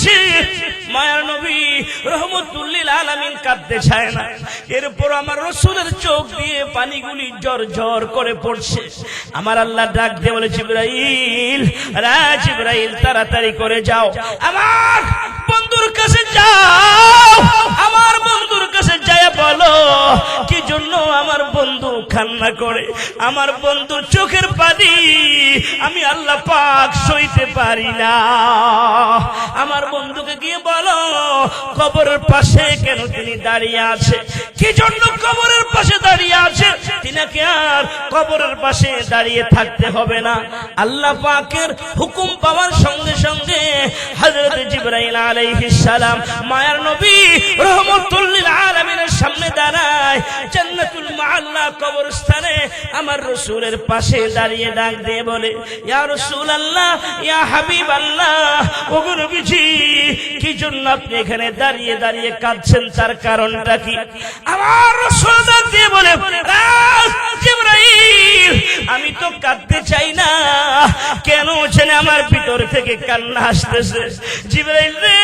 দিয়েছে। মায়ার নবী রহমতুল লিল আলামিন কাঁদতে চায় না, এরপর আমার রাসূলের চোখ দিয়ে পানিগুলি ঝর ঝর করে পড়ছে। আমার আল্লাহ ডাক দিয়ে বলে, জিবরাইল, জিবরাইল তাড়াতাড়ি করে যাও, আমার বন্ধুর কাছে যাও, আমার বন্ধুর কাছে যায় বলো কি জন্য আমার বন্ধু কান্না করে, আমার বন্ধুর চোখের পানি আমি আল্লাহ পাক সইতে পারি না। আমার বন্ধুকে গিয়ে বলো কবরের পাশে কেন তিনি দাঁড়িয়ে আছে, কি জন্য কবরের পাশে দাঁড়িয়ে আছে, তিনাকে আর কবরের পাশে দাঁড়িয়ে থাকতে হবে না। আল্লাহ পাকের হুকুম পাওয়ার সঙ্গে সঙ্গে হযরত জিবরাইল আলাইহিস সালাম মায়ার নবী রহমতুল লিল আলামিনের সামনে দাঁড়ায়, জান্নাতুল মুআল্লা কবরস্থানে আমার রাসূলের পাশে দাঁড়িয়ে ডাক দিয়ে বলে, ইয়া রাসূলুল্লাহ, ইয়া হাবিবাল্লাহ, ওগো নবীজি, কি জন্য আপনি এখানে দাঁড়িয়ে দাঁড়িয়ে কাঁদছেন, তার কারণটা কি? আমার রাসূল ডাক দিয়ে বলে, জিবরাইল, আমি তো কাঁদতে চাই না, কেন জানি আমার ভিতর থেকে কান্না আসতেছে। জিবরাইল রে,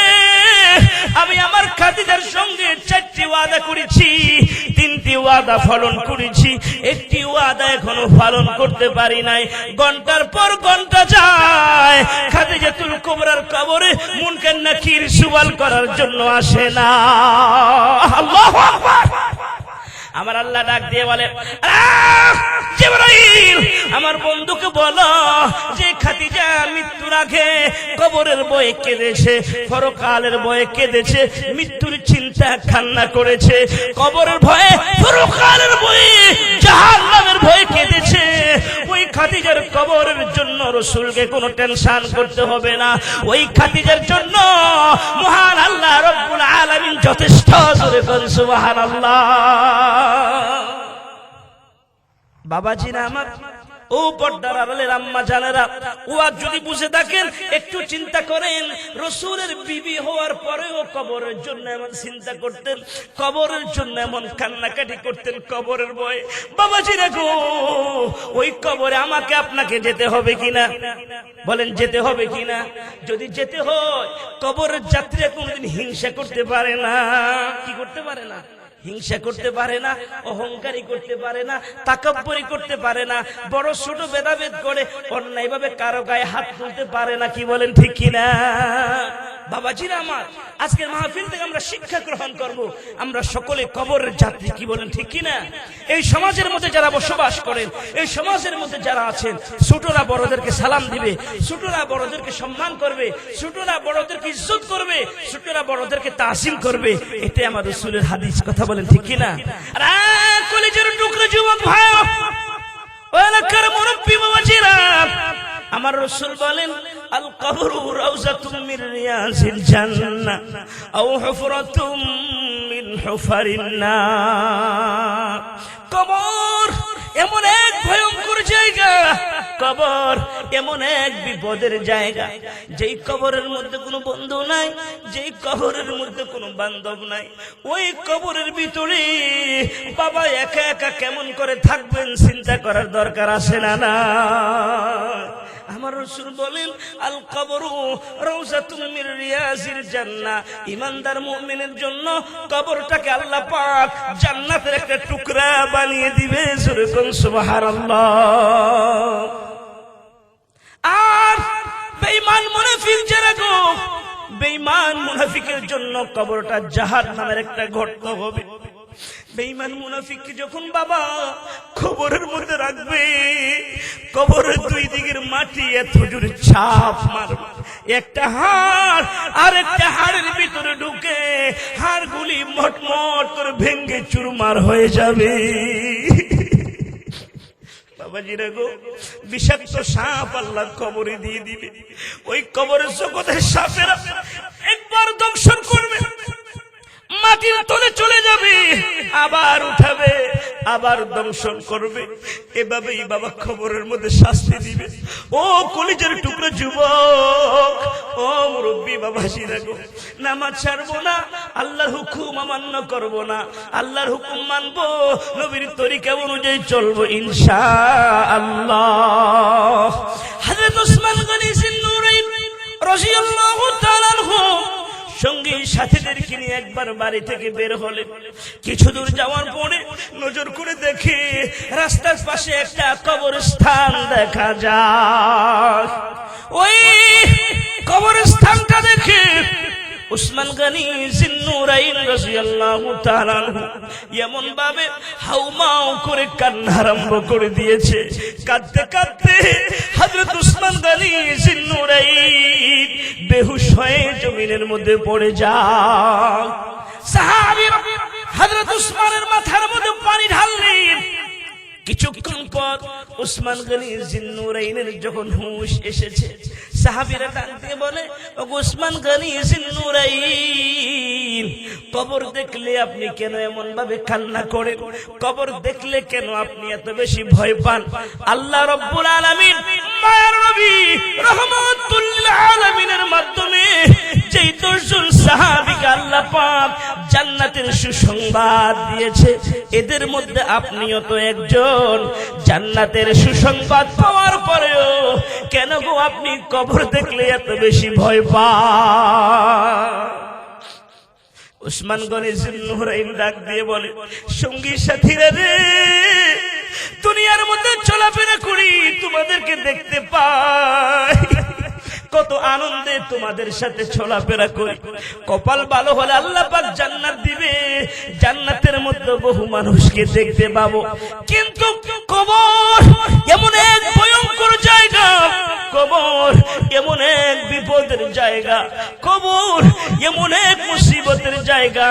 আমি আমার খাদিজার সঙ্গে 4টি ওয়াদা করেছি, 3টি ওয়াদা পালন করেছি, একটি ওয়াদা এখনো পালন করতে পারি নাই। ঘন্টার পর ঘন্টা যায়, খাদিজাতুল কুবরার কবরে মুনকার নাকির সওয়াল করার জন্য আসে না। আল্লাহু আকবার। আমার আল্লাহ ডাক দিয়ে বলে, জিবরাইল, আমার বন্ধুকে বলো যে খাদিজা মৃত্যুর আগে কবরের ভয়ে কেঁদেছে, পরকালের ভয়ে কেঁদেছে, মৃত্যুর চিন্তা কান্না করেছে, কবরের ভয়ে, পরকালের ভয়ে, জাহান্নামের ভয়ে কেঁদেছে। ওই খাদিজার কবরের জন্য রাসূলকে কোনো টেনশন করতে হবে না, ওই খাদিজার জন্য মহান আল্লাহ রব্বুল আলামিন যথেষ্ট। জোরে বল সুবহানাল্লাহ। বাবাজিরা আমার, ও পর্দার আড়ালের আম্মা জানেরা, ও আজ যদি বুঝে থাকেন একটু চিন্তা করেন, রাসূলের বিবি হওয়ার পরেও কবরের জন্য এমন চিন্তা করতেন, কবরের জন্য এমন কান্নাকাটি করতেন, কবরের ভয়ে। বাবাজিরা গো, ওই কবরে আমাকে আপনাকে যেতে হবে কিনা? বলেন যেতে হবে কিনা? যদি যেতে হয়, কবরের যাত্রীরা কোনদিন হিংসা করতে পারে না। কি করতে পারে না? হিংসা করতে পারে না, অহংকারী করতে পারে না, তাকাব্বুরি করতে পারে না, বড় ছোট ভেদাভেদ করে অন্যায়ভাবে কারো গায়ে হাত তুলতে পারে না। কি বলেন ঠিক কিনা? বাবাজিরা আমার, আজকের মাহফিল থেকে আমরা শিক্ষা গ্রহণ করব, আমরা সকলে কবরের যাত্রী। কি বলেন ঠিক কিনা? এই সমাজের মধ্যে যারা বসবাস করেন, এই সমাজের মধ্যে যারা আছেন, ছোটরা বড়দেরকে সালাম দিবে, ছোটরা বড়দেরকে সম্মান করবে, ছোটরা বড়দেরকে ইজ্জত করবে, ছোটরা বড়দেরকে তাসিম করবে, এটাই আমার রাসূলের হাদিস। কথা বলেন ঠিক কিনা? আর কলেজের টুকরা যুবক ভাই, ও এলাকার মুরব্বি বাবাজিরা, আমার রাসূল বলেন, আল কবরু রাউযাতুম মির রিয়াজিল জান্নাহ আও হুফরাতুম মিন হুফারিন নার। কবর এমন এক ভয়ঙ্কর জায়গা, কবর এমন এক বিপদের জায়গা, যেই কবরের মধ্যে কোনো বন্ধু নাই, যেই কবরের মধ্যে কোনো বান্ধব নাই, ওই কবরের ভিতরে বাবা একা একা কেমন করে থাকবেন চিন্তা করার দরকার আছে না? না, আমার রাসূল বলেন, আল কবরু রাউযাতুম মির রিয়াজিল জান্নাহ। ঈমানদার মুমিনের জন্য কবরটাকে আল্লাহ পাক জান্নাতের একটা টুকরা বানিয়ে দিবে। জোরে বলুন সুবহানাল্লাহ। আর বেঈমান মুনাফিক যারা গো, বেঈমান মুনাফিকের জন্য কবরটা জাহান্নামের একটা গর্ত হবে। বেঈমান মুনাফিককে যখন বাবা কবরের মধ্যে রাখবে, কবরের দুই দিকের মাটি এত জোরে চাপ মারবে, একটা হাড় আর একটা হাড়ের ভিতরে ঢুকে হাড়গুলি মটমট করে ভেঙে চুরমার হয়ে যাবে। বাবাজিরা গো, বিষাক্ত সাপ আল্লাহ কবরে দিয়ে দিবে। ওই কবরের জগতের সাপেরা একবার দংশন করবে, মাটির তলে চলে যাবে, আবার উঠাবে, আবার দংশন করবে। এভাবেই বাবা কবরের মধ্যে শাস্তি দিবে। ও কলিজার টুকরো যুবক, ও মুরব্বী বাবাজিরা গো, নামাজ ছাড়বো না, আল্লাহর হুকুম অমান্য করবো না, আল্লাহর হুকুম মানবো, নবীর তরিকা অনুযায়ী চলবো ইনশাআল্লাহ। হযরত উসমান গনি জিন্নুরাইন রাদিয়াল্লাহু তাআলা আনহু সঙ্গী সাথীদেরকে নিয়ে একবার বাড়ি থেকে বের হলেন। কিছু দূর যাওয়ার পরে নজর করে দেখে রাস্তার পাশে একটা কবরস্থান দেখা যায়। ওই কবরস্থানটা দেখে উসমান গনি জিন্নুরাইন রাদিয়াল্লাহু তাআলা এমন ভাবে হাউমাউ করে কান্না আরম্ভ করে দিয়েছে। কাঁদতে কাঁদতে হযরত উসমান গনি জিন্নুরাইন বেহুশ হয়ে জমিনের মধ্যে পড়ে যায়। সাহাবীরা হযরত উসমানের মাথার মধ্যে পানি ঢাললেন। কিছুক্ষণ পর উসমান গনি জিন্নুরাইনের যখন হুঁশ এসেছে, সাহাবীরা ডাকতে বলে, ও উসমান গনি জিন্নুরাইন, কবর দেখলে আপনি কেন এমন ভাবে কান্না করেন? কবর দেখলে কেন আপনি এত বেশি ভয় পান? আল্লাহ রাব্বুল আলামিন মায়ার নবী রাহমাতুল লিল আলামিনের মাধ্যমে যেই 10 জন সাহাবীকে আল্লাহ পাক জান্নাতের সুসংবাদ দিয়েছে, এদের মধ্যে আপনিও তো একজন। জান্নাতের সুসংবাদ পাওয়ার পরেও কেন গো আপনি কবর দেখলে এত বেশি ভয় পান? উসমান গনি জিন্নুরাইন ডাক দিয়ে বলে, সঙ্গী সাথীরা রে, দুনিয়ার মধ্যে চলাফেরা করি, তোমাদেরকে দেখতে পাই, কত আনন্দে তোমাদের সাথে চলাফেরা করি। কপাল ভালো হলে আল্লাহ পাক জান্নাত দিবে, জান্নাতের মধ্যে বহু মানুষকে দেখতে পাবো। কিন্তু কবর এমন এক ভয়ঙ্কর জায়গা, কবর এমন এক বিপদের জায়গা, কবর এমন এক মুসিবতের জায়গা,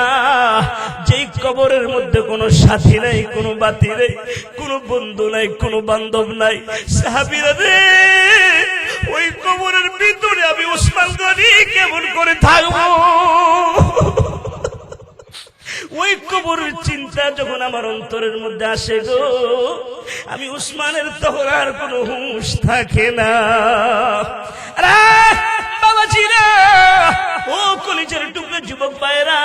যেই কবরের মধ্যে কোনো সাথী নাই, কোনো বাতি নাই, কোনো বন্ধু নাই, কোনো বান্ধব নাই। সাহাবীরা রে, ওই কবরের ভিতরে আমি উসমান গনি কেমন করে থাকবো? ওই কবরের চিন্তা যখন আমার অন্তরের মধ্যে আসে গো, আমি উসমানের তখন আর কোনো হুঁশ থাকে না। আরে বাবাজিরা, ও কলিজার টুকরো যুবক ভাইরা,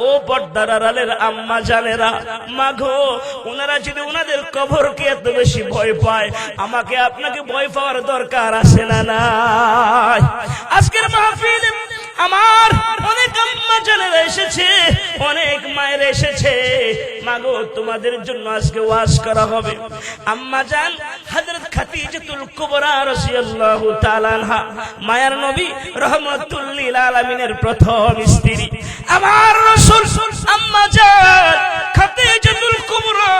ও পর্দার আড়ালের আম্মা জানেরা, মাগো, ওনারা যদি ওনাদের কবরকে এত বেশি ভয় পায়, আমাকে আপনাকে ভয় পাওয়ার দরকার আছে না নাই? আজকের মাহফিলে আমার অনেক আম্মা জানেরা এসেছে, অনেক মায়ের এসেছে। মাগো, তোমাদের জন্য আজকে ওয়াজ করা হবে। আম্মা জান হযরত খাদিজাতুল কুবরা রাদিয়াল্লাহু তাআলা আনহা, মায়ার নবী রাহমাতুল লিল আলামিনের প্রথম স্ত্রী, আমার রাসূল আম্মা জান খাদিজাতুল কুবরা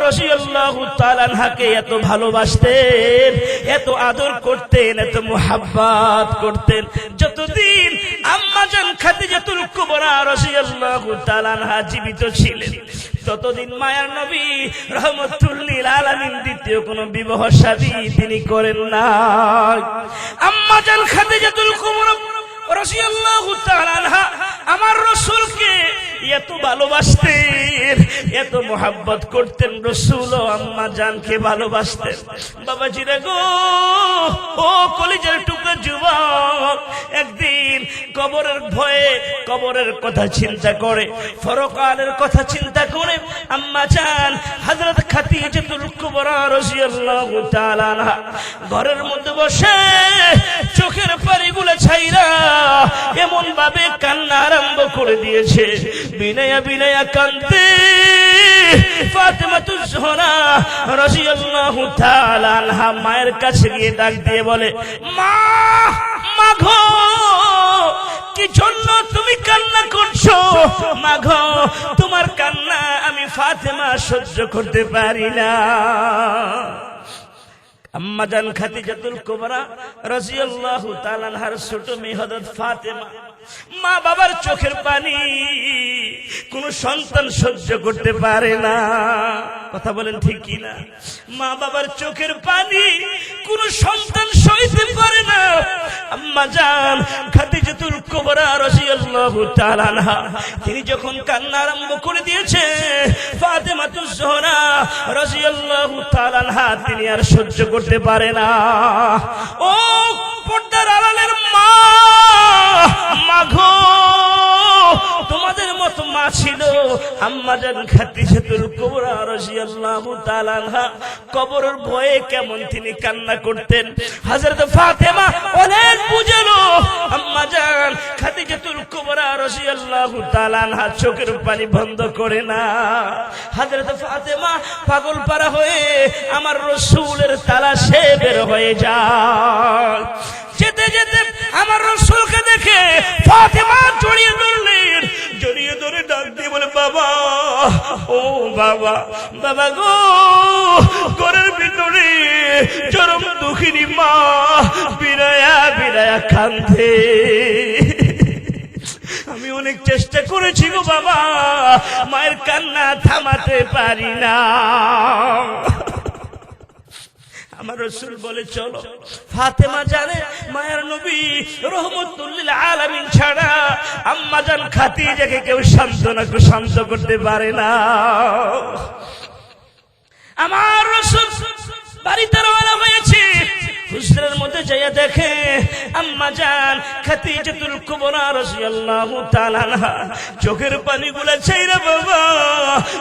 রাদিয়াল্লাহু তাআলা আনহাকে এত ভালোবাসতেন, এত আদর করতেন, এত মুহাব্বত করতেন। যতদিন আম্মা জান খাদিজাতুল কুবরা রাদিয়াল্লাহু তাআলা আনহা জীবিত ছিলেন, ততদিন মায়ার নবী রাহমাতুল লিল আলামিন দ্বিতীয় কোনো বিবাহ শাদী তিনি করেন না। আম্মা জান খাদিজাতুল কুবরা রাদিয়াল্লাহু তাআলা আনহা আমার রাসূলকে এত ভালোবাসতেন, এত মোহাব্বত করতেন, রাসূলও আম্মা জানকে ভালোবাসতেন। বাবাজিরা গো, ও কলিজার টুকরা যুবক, একদিন কবরের ভয়ে, কবরের কথা চিন্তা করে, পরকালের কথা চিন্তা করে আম্মা জান হযরত খাদিজাতুল কুবরা রাদিয়াল্লাহু তাআলা আনহা ঘরের মধ্যে বসে চোখের পানিগুলো ছাইরা এমন ভাবে কান্না আরম্ভ করে দিয়েছে, বিনয়া বিনয়া কাঁদতে ফাতেমাতুজ জোহরা রাদিয়াল্লাহু তাআলা আনহা মায়ের কাছে গিয়ে ডাক দিয়ে বলে, মা, মাগো, কি জন্য তুমি কান্না করছো? মাগো, তোমার কান্না আমি ফাতেমা সহ্য করতে পারি না। আম্মা জান খাদিজাতুল কুবরা রাদিয়াল্লাহু তাআলা আনহার ছোট মেয়ে হযরত ফাতেমা, মা বাবার চোখের পানি কোন সন্তান সহ্য করতে পারে না। কথা বলেন ঠিক কি না? মা বাবার চোখের পানি কোন সন্তান সইতে পারে না। আম্মা জান খাদিজাতুল কুবরা রাদিয়াল্লাহু তাআলা আনহা তিনি যখন কান্না আরম্ভ করে দিয়েছে, ফাতেমাতুজ জোহরা রাদিয়াল্লাহু তাআলা আনহা তিনি আর সহ্য করতে পারে না। ও পর্দার আড়ালের মা, মাগো, তোমাদের মতো মা ছিল আম্মা জান খাদিজাতুল কুবরা রাদিয়াল্লাহু তাআলা আনহা। কবরের ভয়ে কেমন তিনি কান্না করতেন। হযরত ফাতেমা অনেক বুঝালো, আম্মা জান খাদিজাতুল কুবরা রাদিয়াল্লাহু তাআলা আনহা চোখের পানি বন্ধ করে না। হযরত ফাতেমা পাগল পারা হয়ে আমার রাসূলের তালাশে বের হয়ে যায়। যেতে যেতে আমার রাসূলকে দেখে ফাতেমা জড়িয়ে ধরলেন, জড়িয়ে ধরে ডাক দিয়ে বলে, বাবা, ও বাবা, বাবা গো, ঘরের ভিতরে চরম দুঃখিনী মা বিরায়া বিরায়া কাঁদে। আমি অনেক চেষ্টা করেছি গো বাবা, মায়ের কান্না থামাতে পারি না। আমার রাসূল বলে, চলো। ফাতেমা জানে মায়ের নবী রহমতুল লিল আলামিন ছাড়া আম্মা জান খাদিজাকে কেউ শান্ত করতে পারে না। আমার রাসূল বাড়িতে রওনা হয়েছে, হুজরার মধ্যে যাইয়া দেখে আম্মা জান খাদিজাতুল কুবরা রাদিয়াল্লাহু তাআলা আনহা চোখের পানিগুলো ছাইরা বাবা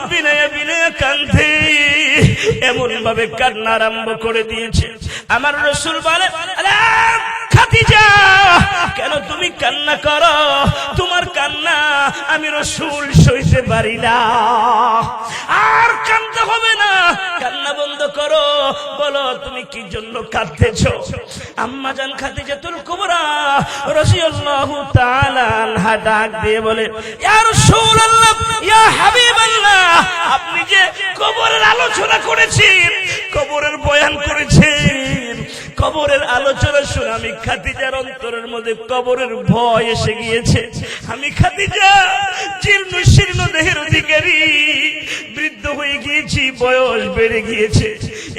বিনয়ে বিনয়ে কাঁদে, এমন ভাবে কান্না আরম্ভ করে দিয়েছে। আমার রাসূল বলে, আরে খাদিজা, কেন তুমি কান্না করো? তোমার কান্না আমি রাসূল সইতে পারি না, আর কাঁদতে হবে না, কান্না বন্ধ করো। বলো তুমি কি জন্য কাঁদতেছো? আম্মা জান খাদিজাতুল কুবরা রাদিয়াল্লাহু তাআলা আনহা ডাক দিয়ে বলে, ইয়া রাসূলুল্লাহ, ইয়া হাবিবাল্লাহ, আপনি যে কবরের আলোচনা করেছেন, কবরের বয়ান করেছেন, কবরের আলোচনা শুনে আমি খাদিজার অন্তরের মধ্যে কবরের ভয় এসে গিয়েছে। আমি খাদিজা জীর্ণ শীর্ণ দেহের অধিকারী, বৃদ্ধ হয়ে গিয়েছি, বয়স বেড়ে গিয়েছে।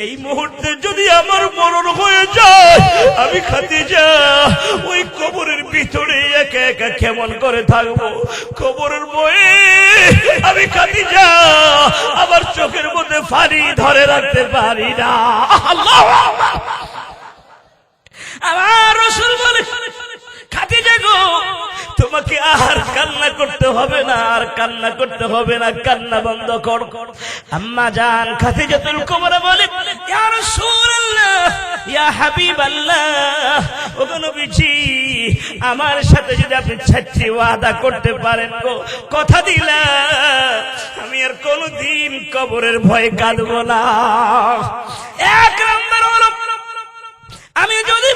এই মুহূর্তে যদি আমার মরণ হয়ে যায়, আমি খাদিজা ওই কবরের ভিতরে একা একা কেমন করে থাকবো? কবরের ভয়ে আমি খাদিজা আমার চোখের মধ্যে পানি ধরে রাখতে পারি না। আল্লাহু আকবার। আমার রাসূল বলে, খাদিজা গো, তোমাকে আর কান্না করতে হবে না, আর কান্না করতে হবে না, কান্না বন্ধ কর। আম্মা জান খাদিজাতুল কুবরা বলে, ইয়া রাসূলুল্লাহ, ইয়া হাবিবাল্লাহ, ওগো নবীজি, আমার সাথে যদি আপনি সত্যি ওয়াদা করতে পারেন গো, কথা দিলাম আমি আর কোনোদিন কবরের ভয়ে কাঁদবো না। এক নম্বর হলো, আমি যদি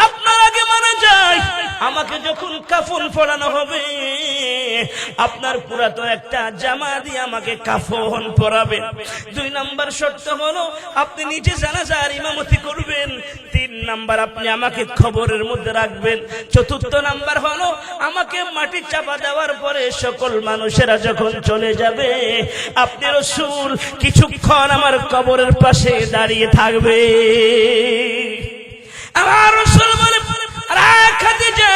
আপনার আগে মারা যাই, আমাকে যখন কাফন পরানো হবে, আপনার পুরাতন একটা জামা দিয়ে আমাকে কাফন পরাবেন। 2 নাম্বার শর্ত হলো আপনি নিজে জানাজার ইমামতি করবেন। 3 নাম্বার আপনি আমাকে খবরের মধ্যে রাখবেন। 4 নাম্বার হলো আমাকে মাটি চাপা দেওয়ার পরে সকল মানুষেরা যখন চলে যাবে, আপনি রাসূল কিছুক্ষণ আমার কবরের পাশে দাঁড়িয়ে থাকবে। আমার রাসূল বলে, খাদিজা,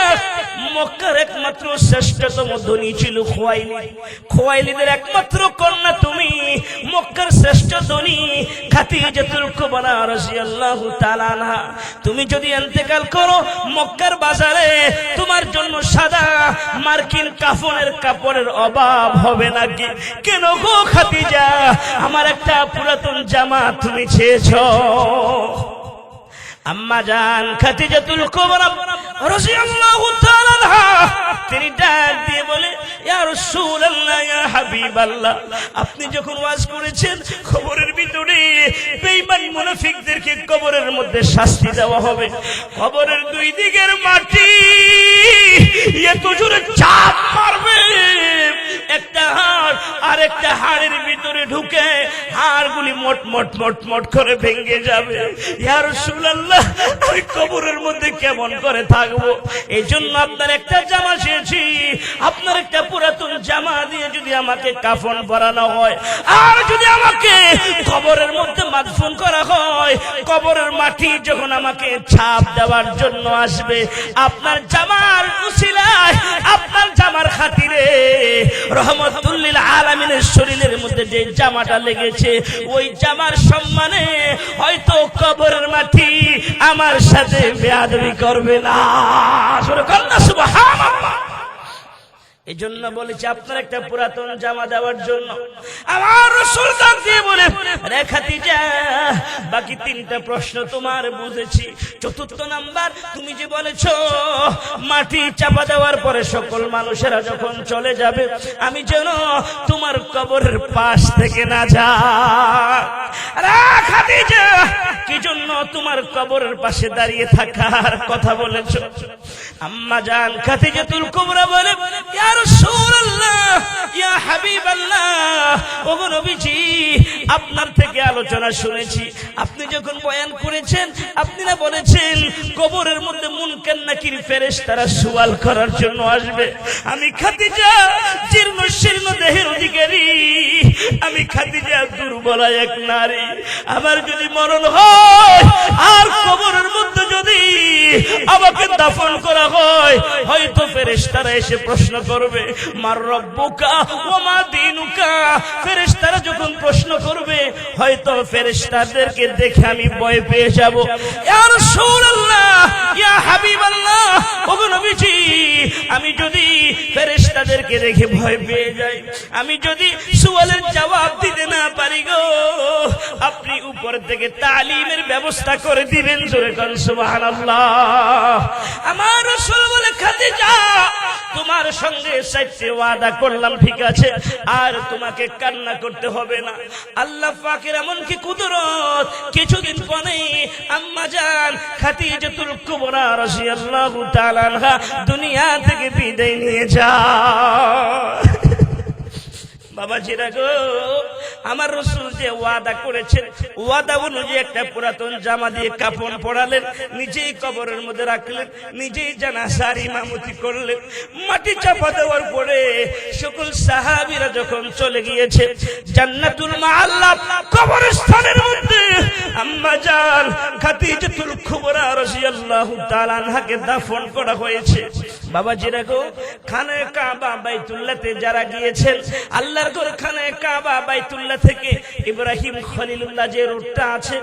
মক্কার একমাত্র শ্রেষ্ঠতম ধনী ছিল খুয়াইলিদ, খুয়াইলিদের একমাত্র কন্যা তুমি, মক্কার শ্রেষ্ঠ ধনী খাদিজাতুল কুবরা রাদিয়াল্লাহু তাআলা আনহা। তুমি যদি ইন্তেকাল করো, মক্কার বাজারে তোমার জন্য সাদা মার্কিন কাফনের কাপড়ের অভাব হবে নাকি? কেন গো খাদিজা, আমার একটা পুরাতন জামা তুমি চেয়েছো। আম্মা জান খাদিজাতুল কুবরা রাদিয়াল্লাহু তাআলা আনহা তিনি ডাক দিয়ে বলে, ইয়া রাসূলুল্লাহ, ইয়া হাবিবাল্লাহ, আপনি যখন ওয়াজ করেছেন কবরের ভিতরে বেঈমান মুনাফিকদেরকে কবরের মধ্যে শাস্তি দেওয়া হবে, কবরের 2 দিকের মাটি এত জোরে চাপ মারবে, একটা হাড় আর একটা হাড়ের ভিতরে ঢুকে হাড়গুলি মোট মোট মোট মোট করে ভেঙে যাবে। ইয়া রাসূলুল্লাহ, ওই কবরের মধ্যে কেমন করে থাকবো? এই জন্য আপনার একটা জামা চেয়েছি, আপনার একটা পুরাতন জামা দিয়ে যদি আমাকে কাফন পরানো হয়, আর যদি আমাকে কবরের মধ্যে মাদফুন করা হয়, কবরের মাটি যখন আমাকে ছাপ দেওয়ার জন্য আসবে, আপনার জামার উসিলায়, আপনার জামার খাতিরে রহমতুল লিল আলামিনের শরীরের মধ্যে যে জামাটা লেগেছে, ওই জামার সম্মানে হয়তো কবরের মাটি আমার সাথে বেয়াদবি করবে না। সুবহানাল্লাহ। এই জন্য বলেছি আপনার একটা পুরাতন জামা দেওয়ার জন্য। আমার রাসূল ডাক দিয়ে বলে, রে খাদিজা, বাকি তিনটা প্রশ্ন তোমার বুঝেছি, চতুর্থ নাম্বার তুমি যে বলেছো মাটি চাপা দেওয়ার পরে সকল মানুষেরা যখন চলে যাবে আমি যেন তোমার কবরের পাশ থেকে না যাই। রে খাদিজা, কি জন্য তোমার কবরের পাশে দাঁড়িয়ে থাকার কথা বলেছো? আম্মা জান খাদিজাতুল কুবরা বলে, ইয়া রাসূলুল্লাহ, ইয়া হাবিবাল্লাহ, ওগো নবীজি, আপনার থেকে আলোচনা শুনেছি, আপনি যখন বয়ান করেছেন আপনি না বলেছেন কবরের মধ্যে মুনকার নাকির ফেরেশতারা সওয়াল করার জন্য আসবে। আমি খাদিজা জীর্ণ শীর্ণ দেহের অধিকারী, আমি খাদিজা দুর্বলা এক নারী, আমার যদি মরণ হয় আর কবরের মধ্যে যদি আমাকে দাফন করা হয়, হয়তো ফেরেশতারা এসে প্রশ্ন করবে, মার রব্বুকা ওয়া মা দীনুকা। ফেরেশতারা যখন প্রশ্ন করবে হয়তো ফেরেশতাদেরকে দেখে আমি ভয় পেয়ে যাব। ইয়া রাসূলুল্লাহ, ইয়া হাবিবাল্লাহ, ওগো নবীজি, আমি যদি ফেরেশতাদেরকে দেখে ভয় পেয়ে যাই, আমি যদি সুয়ালের জবাব দিতে না পারি গো, আপনি উপর থেকে তালিমের ব্যবস্থা করে দিবেন। জোরে কোন সুবহানাল্লাহ। আমার রাসূল বলে, খাদিজা, তোমার সঙ্গে সাথে ওয়াদা করলাম, ঠিক আছে, আর তোমাকে কান্না করতে হবে না। আল্লাহ পাকের এমন কি কুদরত, কিছুদিন পরে আম্মা জান খাদিজাতুল কুবরা রাদিয়াল্লাহু তাআলা আনহা দুনিয়া থেকে বিদায় নিয়ে যায়। বাবাজিরা গো, আমার রাসূল যে ওয়াদা করেছেন, ওয়াদা অনুযায়ী একটা পুরাতন জামা দিয়ে কাফন পরালেন, নিজেই কবরের মধ্যে রাখলেন, নিজেই জানাজার ইমামতি করলেন। মাটি চাপা দেওয়ার পরে সকল সাহাবীরা যখন চলে গিয়েছে, জান্নাতুল মাআল্লা কবরস্থানের মধ্যে আম্মা জান খাদিজাতুল কুবরা রাদিয়াল্লাহু তাআলা আনহাকে দাফন করা হয়েছে। বাবাজিরা গো, খানে কাবা বাইতুল্লাহতে যারা গিয়েছেন, আল্লাহর ঘর খানে কাবা বাইতুল্লাহ থেকে ইব্রাহিম খলিলুল্লাহ যে রোডটা আছে,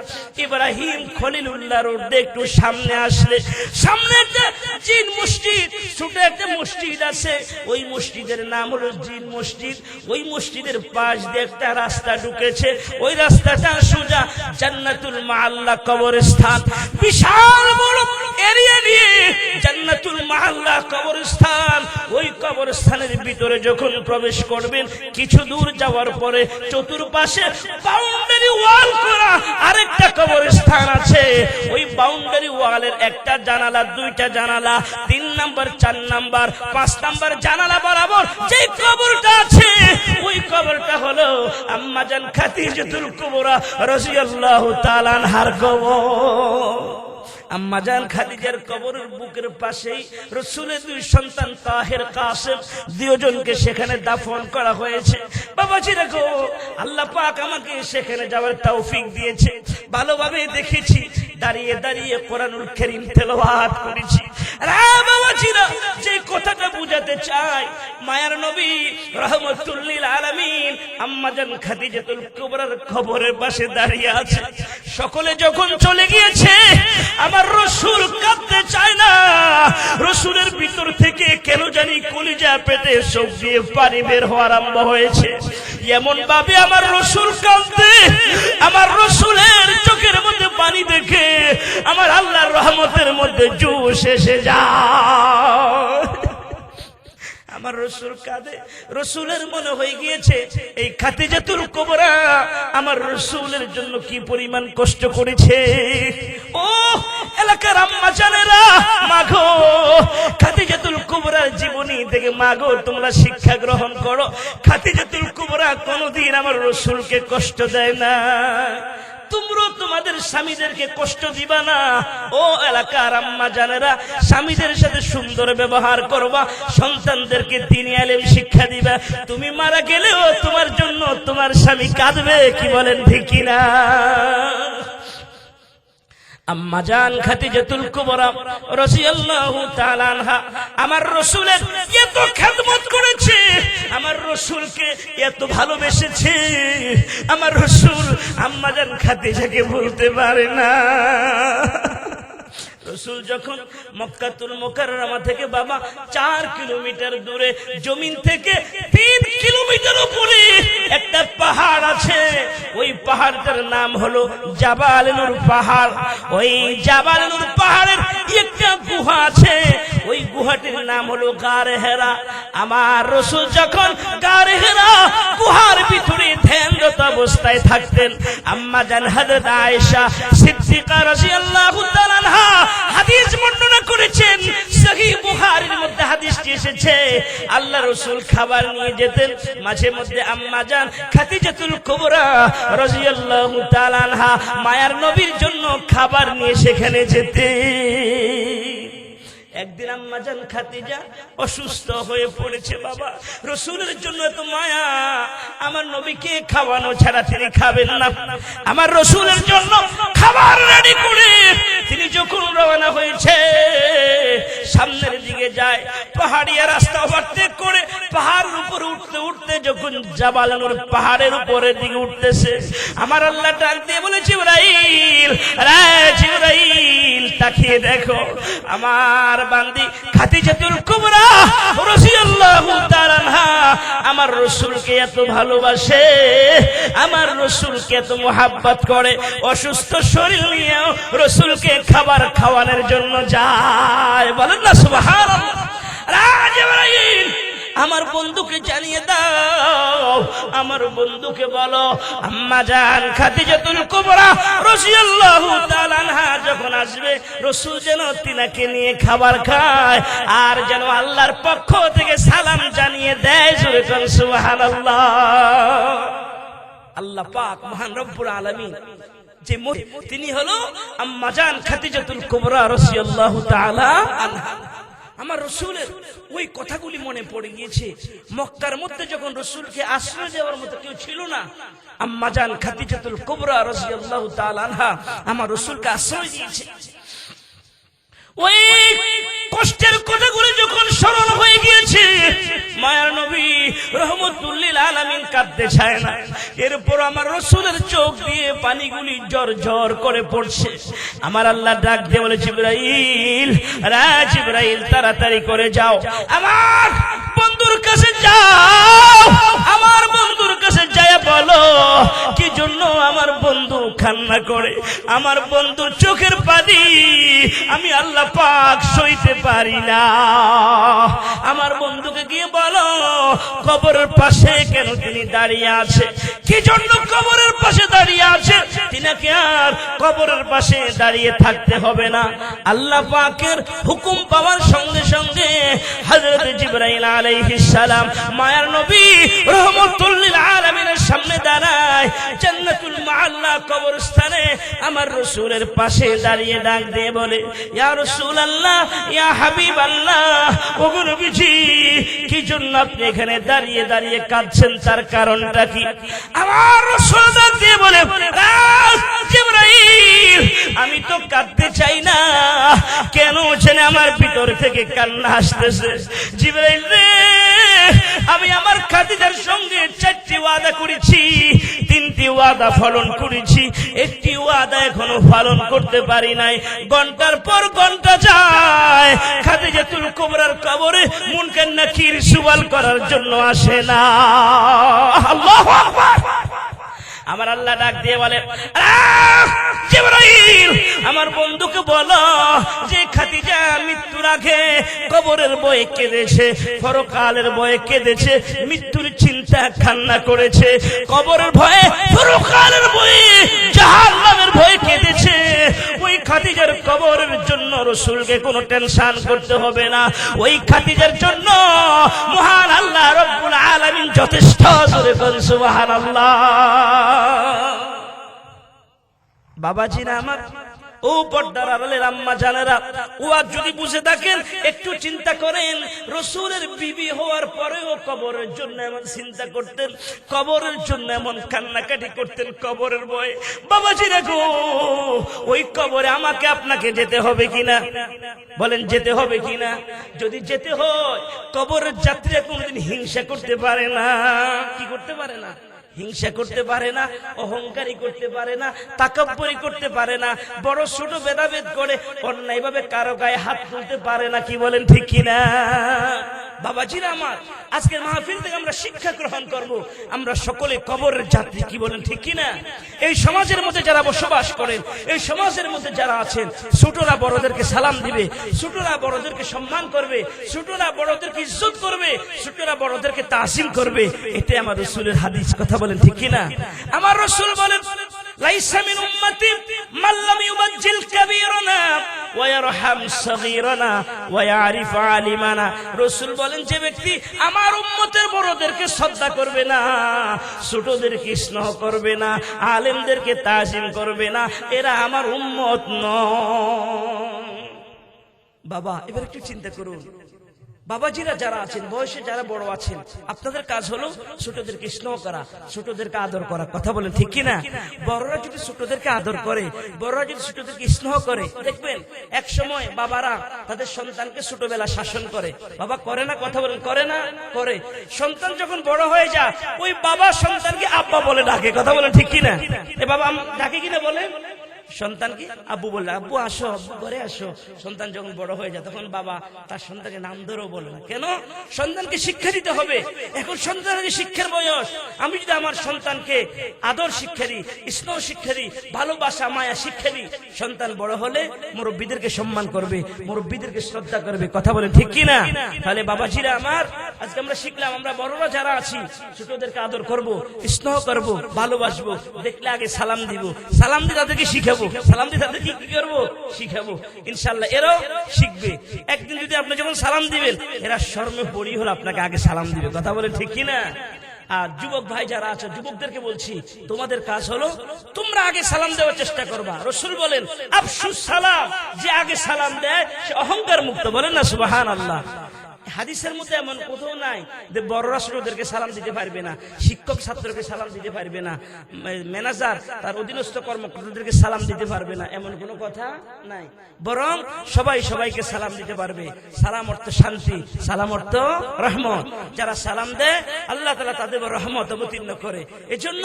ইব্রাহিম খলিলুল্লাহ রোড দিয়ে একটু সামনে আসলে সামনে একটা জিন মসজিদ, ছোট একটা মসজিদ আছে, ওই মসজিদের নাম হলো জিন মসজিদ। ওই মসজিদের পাশ দিয়ে একটা রাস্তা ঢুকেছে, ওই রাস্তাটা সোজা জান্নাতুল মাআল্লা কবরস্থান। বিশাল বড় এরিয়া নিয়ে জান্নাতুল মাআল্লা কবরস্থান। ওই কবরস্থানের ভিতরে যখন প্রবেশ করবেন, কিছু দূর যাওয়ার পরে চতুর্পাশে বাউন্ডারি ওয়াল করা আরেকটা কবরস্থান আছে। ওই বাউন্ডারি ওয়ালের একটা জানালা, দুইটা জানালা, 3 নাম্বার, 4 নাম্বার, 5 নাম্বার জানালা বরাবর যে কবরটা আছে, ওই কবরটা হলো আম্মা জান খাদিজাতুল কুবরা রাদিয়াল্লাহু তাআলা আনহার কবর। আম্মা জান খাদিজার কবরের বুকের পাশেই রাসূলের 2 সন্তান তাহের কাসেম দুজনকে সেখানে দাফন করা হয়েছে। বাবাজি দেখো, আল্লাহ পাক আমাকে সেখানে যাওয়ার তৌফিক দিয়েছে, ভালোভাবে দেখেছি, দাঁড়িয়ে দাঁড়িয়ে কোরআনুল কারীম তেলাওয়াত করেছি। বাবাজিরা, যে কথাটা বুঝাতে চাই, মায়ার নবী রাহমাতুল লিল আলামিন আম্মা জান খাদিজাতুল কুবরার কবরের পাশে দাঁড়িয়ে আছে। সকলে যখন চলে গিয়েছে, আমার রাসূল কাঁদতে চায় না। রাসূলের ভিতর থেকে কেন জানি কলিজা পেটে চোখ দিয়ে পানি বের হওয়া আরম্ভ হয়েছে। এমন ভাবে আমার রাসূল কাঁদতে, আমার রাসূলের চোখের মধ্যে পানি দেখে আমার আল্লাহর রহমতের মধ্যে জোশ এসে যায়। আমার রাসূল কাঁদে, রাসূলের মনে হয়ে গিয়েছে এই খাদিজাতুল কুবরা আমার রাসূলের জন্য কি পরিমাণ কষ্ট করেছে। ও এলাকার আম্মা জানেরা, মাগো, খাদিজাতুল কুবরার জীবনী থেকে মাগো তোমরা শিক্ষা গ্রহণ করো। খাদিজাতুল কুবরা কোনোদিন আমার রাসূলকে কষ্ট দেয় না। তোমরা তোমাদের স্বামীদেরকে কষ্ট দিবা না। ও এলাকার আম্মা জানেরা, স্বামীদের সাথে সুন্দর ব্যবহার করবা, সন্তানদেরকে দ্বীনি ইলম শিক্ষা দিবা। তুমি মারা গেলেও তোমার জন্য তোমার স্বামী কাঁদবে, কি বলেন ঠিক কিনা? আম্মা জান খাদিজাতুল কুবরা রাদিয়াল্লাহু তাআলা আনহা আমার রাসূলের এত খেদমত করেছে, আমার রাসূলকে এত ভালোবেসেছে, আমার রাসূল আম্মা জান খাদিজাকে ভুলতে পারে না। রসুল যখন মক্কাতুল মুকাররমা থেকে বাবা 4 কিলোমিটার দূরে, জমিন থেকে 3 কিলোমিটার উপরে একটা পাহাড় আছে, ওই পাহাড়টার নাম হলো জাবাল নূর পাহাড়। ওই জাবাল নূর পাহাড়ের একটা গুহা আছে, ওই গুহাটির নাম হলো গারে হেরা। আমার রসুল যখন গারে হেরা গুহার ভিতরে ধ্যানরত অবস্থায় থাকতেন, আম্মা জান হযরত আয়েশা সিদ্দিকা রাদিয়াল্লাহু তাআলা আনহা হাদিস বর্ণনা করেছেন। সহিহ বুখারীর মধ্যে হাদিসটি এসেছে, আল্লাহ রসুল খাবার নিয়ে যেতেন, মাঝে মধ্যে আম্মা জান খাদিজাতুল কুবরা রাদিয়াল্লাহু তাআলা আনহা মায়ার নবীর জন্য খাবার নিয়ে সেখানে যেতেন। একদিন আম্মা জান খাদিজা অসুস্থ হয়ে পড়েছে, বাবা রসুলের জন্য এত মায়া, আমার নবীকে খাওয়ানো ছাড়া তিনি খাবেন না। আমার রসুলের জন্য খাবার রেডি করে তিনি যখন রওনা হয়েছে, সামনের দিকে যায়, পাহাড়িয়া রাস্তা ওভারটেক করে পাহাড়ের উপরে উঠতে উঠতে যখন জাবাল নূর পাহাড়ের উপরের দিকে উঠতেছে, আমার আল্লাহ ডাক দিয়ে বলে, জিবরাইল, রে জিবরাইল, তাকিয়ে দেখো আমার বান্দি খাদিজাতুল কুবরা রাদিয়াল্লাহু তাআলা আনহা আমার রাসূলকে এত ভালোবাসে, আমার রাসূলকে এত মোহাব্বত করে, অসুস্থ শরীর নিয়েও রাসূলকে খাবার খাওয়ানোর জন্য যায়। বলেন না সুবহানাল্লাহ। জিবরাইল, আমার বন্ধুকে জানিয়ে দাও, আমার বন্ধুকে বলো আম্মা জান খাদিজাতুল কুবরা রাদিয়াল্লাহু তাআলা আনহা যখন আসবে, রাসূল যেন তিনাকে নিয়ে খাবার খায়, আর যেন আল্লাহর পক্ষ থেকে সালাম জানিয়ে দেয়। জোরে বলেন সুবহানাল্লাহ। আল্লাহ পাক মহান রব্বুল আলামিন যে তিনি হলো আম্মা জান খাদিজাতুল কুবরা রাদিয়াল্লাহু তাআলা আনহা। আমার রসুলের ওই কথাগুলি মনে পড়ে গিয়েছে। মক্কার মধ্যে যখন রসুলকে আশ্রয় দেওয়ার মতো কেউ ছিল না, আম্মা জান খাদিজাতুল কুবরা রাদিয়াল্লাহু তাআলা আনহা আমার রসুলকে আশ্রয় দিয়েছে। ওই কষ্টের কথাগুলি যখন স্মরণ হয়ে গিয়েছে, মায়ার নবী রহমতুল লিল আলামিন কাঁদতে চায় না। এরপর আমার রসুলের চোখ দিয়ে পানিগুলি ঝর ঝর করে পড়ছে। আমার আল্লাহ ডাক দিয়ে বলে, জিবরাইল, রা জিবরাইল, তাড়াতাড়ি করে যাও, আমার বন্ধুর কাছে যাও, আমার বন্ধুর কাছে যায় বলো কি জন্য আমার বন্ধু কান্না করে, আমার বন্ধুর চোখের পানি আমি আল্লাহ পাক সইতে পারি না। আমার বন্ধুকে গিয়ে বলো কবরের পাশে কেন তিনি দাঁড়িয়ে আছে, কি জন্য কবরের পাশে দাঁড়িয়ে আছে, তিনাকে আর কবরের পাশে দাঁড়িয়ে থাকতে হবে না। আল্লাহ পাকের হুকুম পাওয়ার সঙ্গে সঙ্গে হযরত জিবরাইল আলাইহিস সালাম মায়ার নবী রহমতুল লিল আলামিনের সামনে দাঁড়ায়, জান্নাতুল মুআল্লা কবরস্থানে আমার রাসূলের পাশে দাঁড়িয়ে ডাক দিয়ে বলে, ইয়া রাসূলুল্লাহ, ইয়া হাবিবাল্লাহ, ওগো নবীজি, কি জন্য আপনি এখানে দাঁড়িয়ে দাঁড়িয়ে কাঁদছেন, তার কারণটা কি? আমার রাসূল ডাক দিয়ে বলে, জিবরাইল, আমি তো কাঁদতে চাই না, কেন যেন আমার ভিতর থেকে কান্না আসতেছে। জিবরাইল রে, আমি আমার খাদিজার সঙ্গে 4টি ওয়াদা করেছি, 3টি ওয়াদা পালন করেছি, একটি ওয়াদা এখনো পালন করতে পারি নাই। ঘন্টার পর ঘন্টা যায়, খাদিজাতুল কুবরার কবরে মুনকার নাকির সওয়াল করার জন্য আসে না। আল্লাহু আকবার। আমার আল্লাহ ডাক দিয়ে বলে, জিবরাইল, আমার বন্ধুকে বলো যে খাদিজা মৃত্যুর আগে কবরের ভয়ে কেঁদেছে, পরকালের ভয়ে কেঁদেছে, মৃত্যুর চিন্তা কান্না করেছে, কবরের ভয়ে, পরকালের ভয়ে, জাহান্নামের ভয়ে কেঁদেছে। ওই খাদিজার কবরের জন্য রাসূলকে কোনো টেনশন করতে হবে না, ওই খাদিজার জন্য মহান আল্লাহ রব্বুল আলামিন যথেষ্ট। জোরে বলেন সুবহানাল্লাহ। বাবাজিরা আমার, ও পর্দার আড়ালের আম্মা জানেরা, ও আর যদি বুঝে থাকেন একটু চিন্তা করেন, রাসূলের বিবি হওয়ার পরেও কবরের জন্য এমন চিন্তা করতেন, কবরের জন্য এমন কান্নাকাটি করতেন, কবরের ভয়ে। বাবাজিরা গো, ওই কবরে আমাকে আপনাকে যেতে হবে কিনা? বলেন যেতে হবে কিনা? যদি যেতে হয়, কবরের যাত্রীরা কোনদিন হিংসা করতে পারে না। কি করতে পারে না? হিংসা করতে পারে না, অহংকারী করতে পারে না, তাকাব্বুরি করতে পারে না, বড় ছোট ভেদাভেদ করে অন্যায়ভাবে কারো গায়ে হাত তুলতে পারে না। কি বলেন ঠিক কিনা? বাবাজিরা আমার, আজকের মাহফিল থেকে আমরা শিক্ষা গ্রহণ করব, আমরা সকলে কবরের যাত্রী। কি বলেন ঠিক কিনা? এই সমাজের মধ্যে যারা বসবাস করেন, এই সমাজের মধ্যে যারা আছেন, ছোটরা বড়দেরকে সালাম দিবে, ছোটরা বড়দেরকে সম্মান করবে, ছোটরা বড়দেরকে ইজ্জত করবে, ছোটরা বড়দেরকে তাসিম করবে। এটা আমার রাসূলের হাদিস। কথা বলেন ঠিক কিনা? আমার রাসূল বলেন, লাইসা মিন উম্মতি মান লাম ইউবাজ্জিল কাবীরানা ওয়া ইয়ারহাম সাগীরানা ওয়া ইয়ারিফ আলিমানা। রাসূল বলেন, যে ব্যক্তি আমার উম্মতের বড়দেরকে শ্রদ্ধা করবে না, ছোটদেরকে স্নেহ করবে না, আলেমদেরকে তাজিম করবে না, এরা আমার উম্মত নয়। বাবা, এবার একটু চিন্তা করুন, বাবাজিরা যারা আছেন, বয়সে যারা বড় আছেন, আপনাদের কাজ হলো ছোটদেরকে স্নেহ করা, ছোটদেরকে আদর করা। কথা বলেন ঠিক কিনা? বড়রা যদি ছোটদেরকে আদর করে, বড়রা যদি ছোটদেরকে স্নেহ করে, দেখবেন এক সময় বাবারা তাদের সন্তানকে ছোটবেলা শাসন করে। বাবা করে না? কথা বলেন করে না? করে। সন্তান যখন বড় হয়ে যায়, ওই বাবা সন্তানকে আব্বা বলে ডাকে। কথা বলেন ঠিক কিনা? এ বাবা ডাকে কিনা বলেন? সন্তানকে আব্বু বলে, আব্বু আসো, আব্বু ঘরে আসো। সন্তান যখন বড় হয়ে যায়, তখন বাবা তার সন্তানকে নাম ধরেও বলে না। কেন? সন্তানকে শিক্ষা দিতে হবে। এখন সন্তানের শিক্ষার বয়স। আমি যদি আমার সন্তানকে আদর শিক্ষা দিই, স্নেহ শিক্ষা দিই, ভালোবাসা মায়া শিক্ষা দিই, সন্তান বড় হলে মুরব্বীদেরকে সম্মান করবে, মুরব্বীদেরকে শ্রদ্ধা করবে। কথা বলেন ঠিক কিনা? তাহলে বাবাজিরা আমার, আজকে আমরা শিখলাম, আমরা বড়রা যারা আছি ছোটদেরকে আদর করব, স্নেহ করব, ভালোবাসবো। দেখলে আগে সালাম দিব, সালাম দিয়ে তাদেরকে শিখাবো, সালাম দিয়ে তাদেরকে কি করবো? শিখাবো। ইনশাআল্লাহ এরাও শিখবে। একদিন যদি আপনি যখন সালাম দিবেন, এরা শর্মে পড়ি হলে আপনাকে আগে সালাম দিবে। কথা বলেন ঠিক কিনা? আর যুবক ভাই যারা আছে, যুবকদেরকে বলছি, তোমাদের কাজ হলো তোমরা আগে সালাম দেওয়ার চেষ্টা করবা। রাসূল বলেন, আফসুস সালাম, যে আগে সালাম দেয় সে অহংকার মুক্ত। বলেন না সুবহানাল্লাহ? হাদিসের মধ্যে এমন কোথাও নাই যে বড়রা ছোটদেরকে সালাম দিতে পারবে না, শিক্ষক ছাত্রকে সালাম দিতে পারবে না, ম্যানেজার তার অধীনস্থ কর্মকর্তাদেরকে সালাম দিতে পারবে না, এমন কোনো কথা নাই। বরং সবাই সবাইকে সালাম দিতে পারবে। সালাম অর্থ শান্তি, সালাম অর্থ রহমত। যারা সালাম দেয় আল্লাহ তাআলা তাদের রহমত অবতীর্ণ করে। এজন্য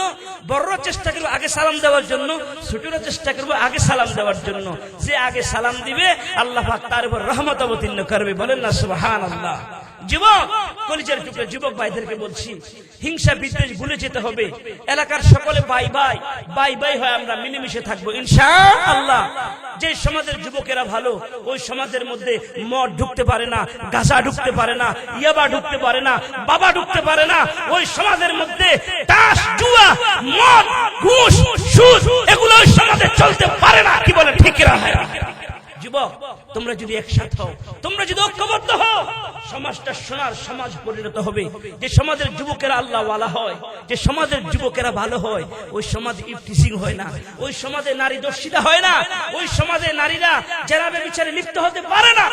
বড়রা চেষ্টা করবে আগে সালাম দেওয়ার জন্য, ছোটরা চেষ্টা করবে আগে সালাম দেওয়ার জন্য। যে আগে সালাম দিবে আল্লাহ পাক তার উপর রহমত অবতীর্ণ করবে। বলেন না সুবহানাল্লাহ? যুবক, কলিজার টুকরা যুবক ভাইদেরকে বলছি, হিংসা বিদ্বেষ ভুলে যেতে হবে। এলাকার সকলে ভাই ভাই ভাই ভাই হয় আমরা মিলেমিশে থাকবো ইনশাআল্লাহ। যে সমাজের যুবকেরা ভালো, ওই সমাজের মধ্যে মদ ঢুকতে পারে না, গাঁজা ঢুকতে পারে না, ইয়াবা ঢুকতে পারে না, বাবা ঢুকতে পারে না। ওই সমাজের মধ্যে তাস, জুয়া, মদ, ঘুষ, সুদ এগুলো ওই সমাজে চলতে পারে না। কি বলে ঠিক না? যুবক, তোমরা যদি একসাথে হও, তোমরা যদি ঐক্যবদ্ধ হও, সমাজটা সোনার সমাজ পরিণত হবে। যে সমাজের যুবকেরা আল্লাহ ওয়ালা হয়, যে সমাজের যুবকেরা ভালো হয়, ওই সমাজে ইফতিজিং হয় না, ওই সমাজে নারী দর্শিতা হয় না, ওই সমাজে নারীরা জেনাবে বিচারে লিপ্ত হতে পারে না।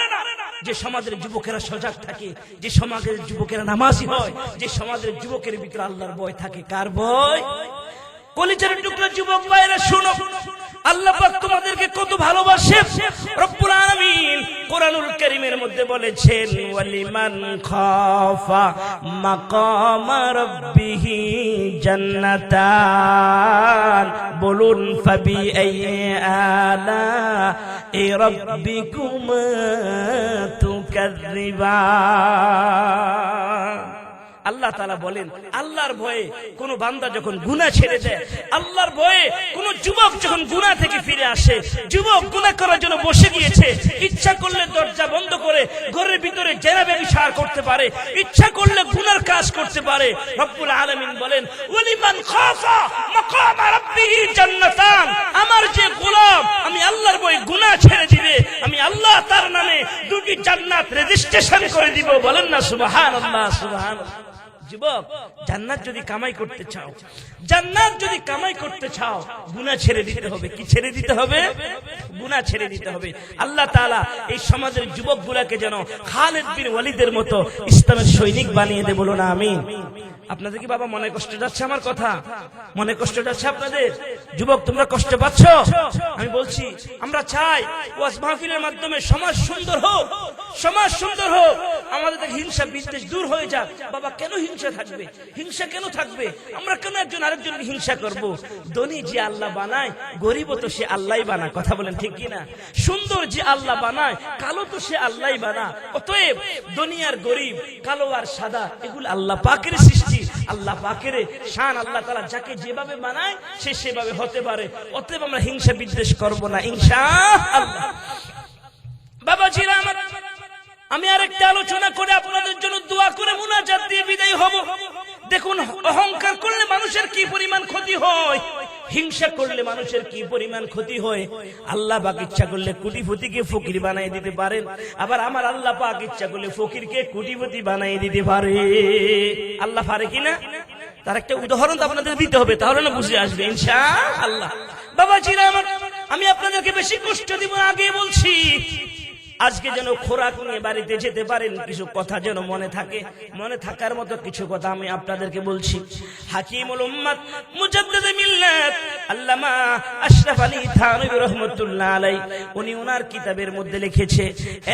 যে সমাজের যুবকেরা সজাগ থাকে, যে সমাজের যুবকেরা নামাজি হয়, যে সমাজের যুবকের ভিতরে আল্লাহর ভয় থাকে। কার ভয়? কলিজার টুকরা যুবক ভাইরা শুনো, আল্লাহ পাক তোমাদেরকে কত ভালোবাসে। রব্বুল আলামিন কোরআনুল কারীমের মধ্যে বলেছেন, ওয়ালিমান খাফা মাকামা রাব্বিহি জান্নাতান। বলুন ফাবি আইয়ি আলা রাব্বিকুমা তুকাযযিবান। আল্লাহ তাআলা বলেন, আল্লাহর ভয়ে কোন বান্দা যখন গুনাহ ছেড়ে দেয়, আল্লাহর ভয়ে কোন যুবক যখন গুনাহ থেকে ফিরে আসে, যুবক গুনাহ করার জন্য বসে গিয়েছে, ইচ্ছা করলে দরজা বন্ধ করে ঘরের ভিতরে জেনা ব্যভিচার করতে পারে, ইচ্ছা করলে গুনার কাজ করতে পারে। রব্বুল আলামিন বলেন, ওয়ালিমান খাফা মাকামা রাব্বিহি জান্নাতান। আমার যে গোলাম আমি আল্লাহর ভয়ে গুনাহ ছেড়ে দিবে, আমি আল্লাহ তার নামে দুটি জান্নাত রেজিস্ট্রেশন করে দিব। বলেন না সুবহানাল্লাহ? সুবহানাল্লাহ। যুবক, জান্নাত যদি কামাই করতে চাও, জান্নাত যদি কামাই করতে চাও, গুনাহ ছেড়ে দিতে হবে। কি ছেড়ে দিতে হবে? গুনাহ ছেড়ে দিতে হবে। আল্লাহ তাআলা এই সমাজের যুবকগুলোকে যেন খালিদ বিন ওয়ালিদের মতো ইসলামের সৈনিক বানিয়ে দেয়। বলুন আমিন। আপনাদের কি বাবা মনে কষ্ট যাচ্ছে? আমার কথা মনে কষ্ট যাচ্ছে আপনাদের? যুবক, তোমরা কষ্ট পাচ্ছ? আমি বলছি, আমরা চাই ওয়াজ মাহফিলের মাধ্যমে সমাজ সুন্দর হোক, সমাজ সুন্দর হোক, আমাদের থেকে হিংসা বিদ্বেষ দূর হয়ে যাক। বাবা, কেন হিংসা হিংসা থাকবে? হিংসা কেন থাকবে? আমরা কেন একজন আরেকজনকে হিংসা করব? ধনী যে আল্লাহ বানায়, গরিব তো সে আল্লাহই বানায়। কথা বলেন ঠিক কিনা? সুন্দর যে আল্লাহ বানায়, কালো তো সে আল্লাহই বানায়। অতএব ধনী আর গরিব, কালো আর সাদা, এগুলো আল্লাহ পাকের সৃষ্টি, আল্লাহ পাকের শান। আল্লাহ তাআলা যাকে যেভাবে বানায় সে সেভাবে হতে পারে। অতএব আমরা হিংসা বিদ্বেষ করব না ইনশাআল্লাহ। বাবাজিরা আমার, আমি আরেকটা আলোচনা করে আপনাদের জন্য দোয়া করে মুনাজাত দিয়ে বিদায় হব। দেখুন, অহংকার করলে মানুষের কি পরিমাণ ক্ষতি হয়, হিংসা করলে মানুষের কি পরিমাণ ক্ষতি হয়। আল্লাহ পাক ইচ্ছা করলে কোটিপতিকে ফকির বানাই দিতে পারেন, আবার আমার আল্লাহ পাক ইচ্ছা করলে ফকিরকে কোটিপতি বানাই দিতে পারে। আল্লাহ পারে কিনা? তার একটা উদাহরণ তো আপনাদের দিতে হবে, তাহলে না বুঝে আসবে ইনশাআল্লাহ। বাবাজিরা আমার, আমি আপনাদেরকে বেশি কষ্ট দিব না, আগে বলছি। আজকে যেন খোরাক নিয়ে বাড়িতে যেতে পারেন, কিছু কথা যেন মনে থাকে, মনে থাকার মতো কিছু কথা আমি আপনাদেরকে বলছি। হাকিমুল উম্মাত মুজাদ্দিদে মিল্লাত আল্লামা আশরাফ আলী থানভী রাহমাতুল্লাহ আলাইহি, উনি ওনার কিতাবের মধ্যে লিখেছে,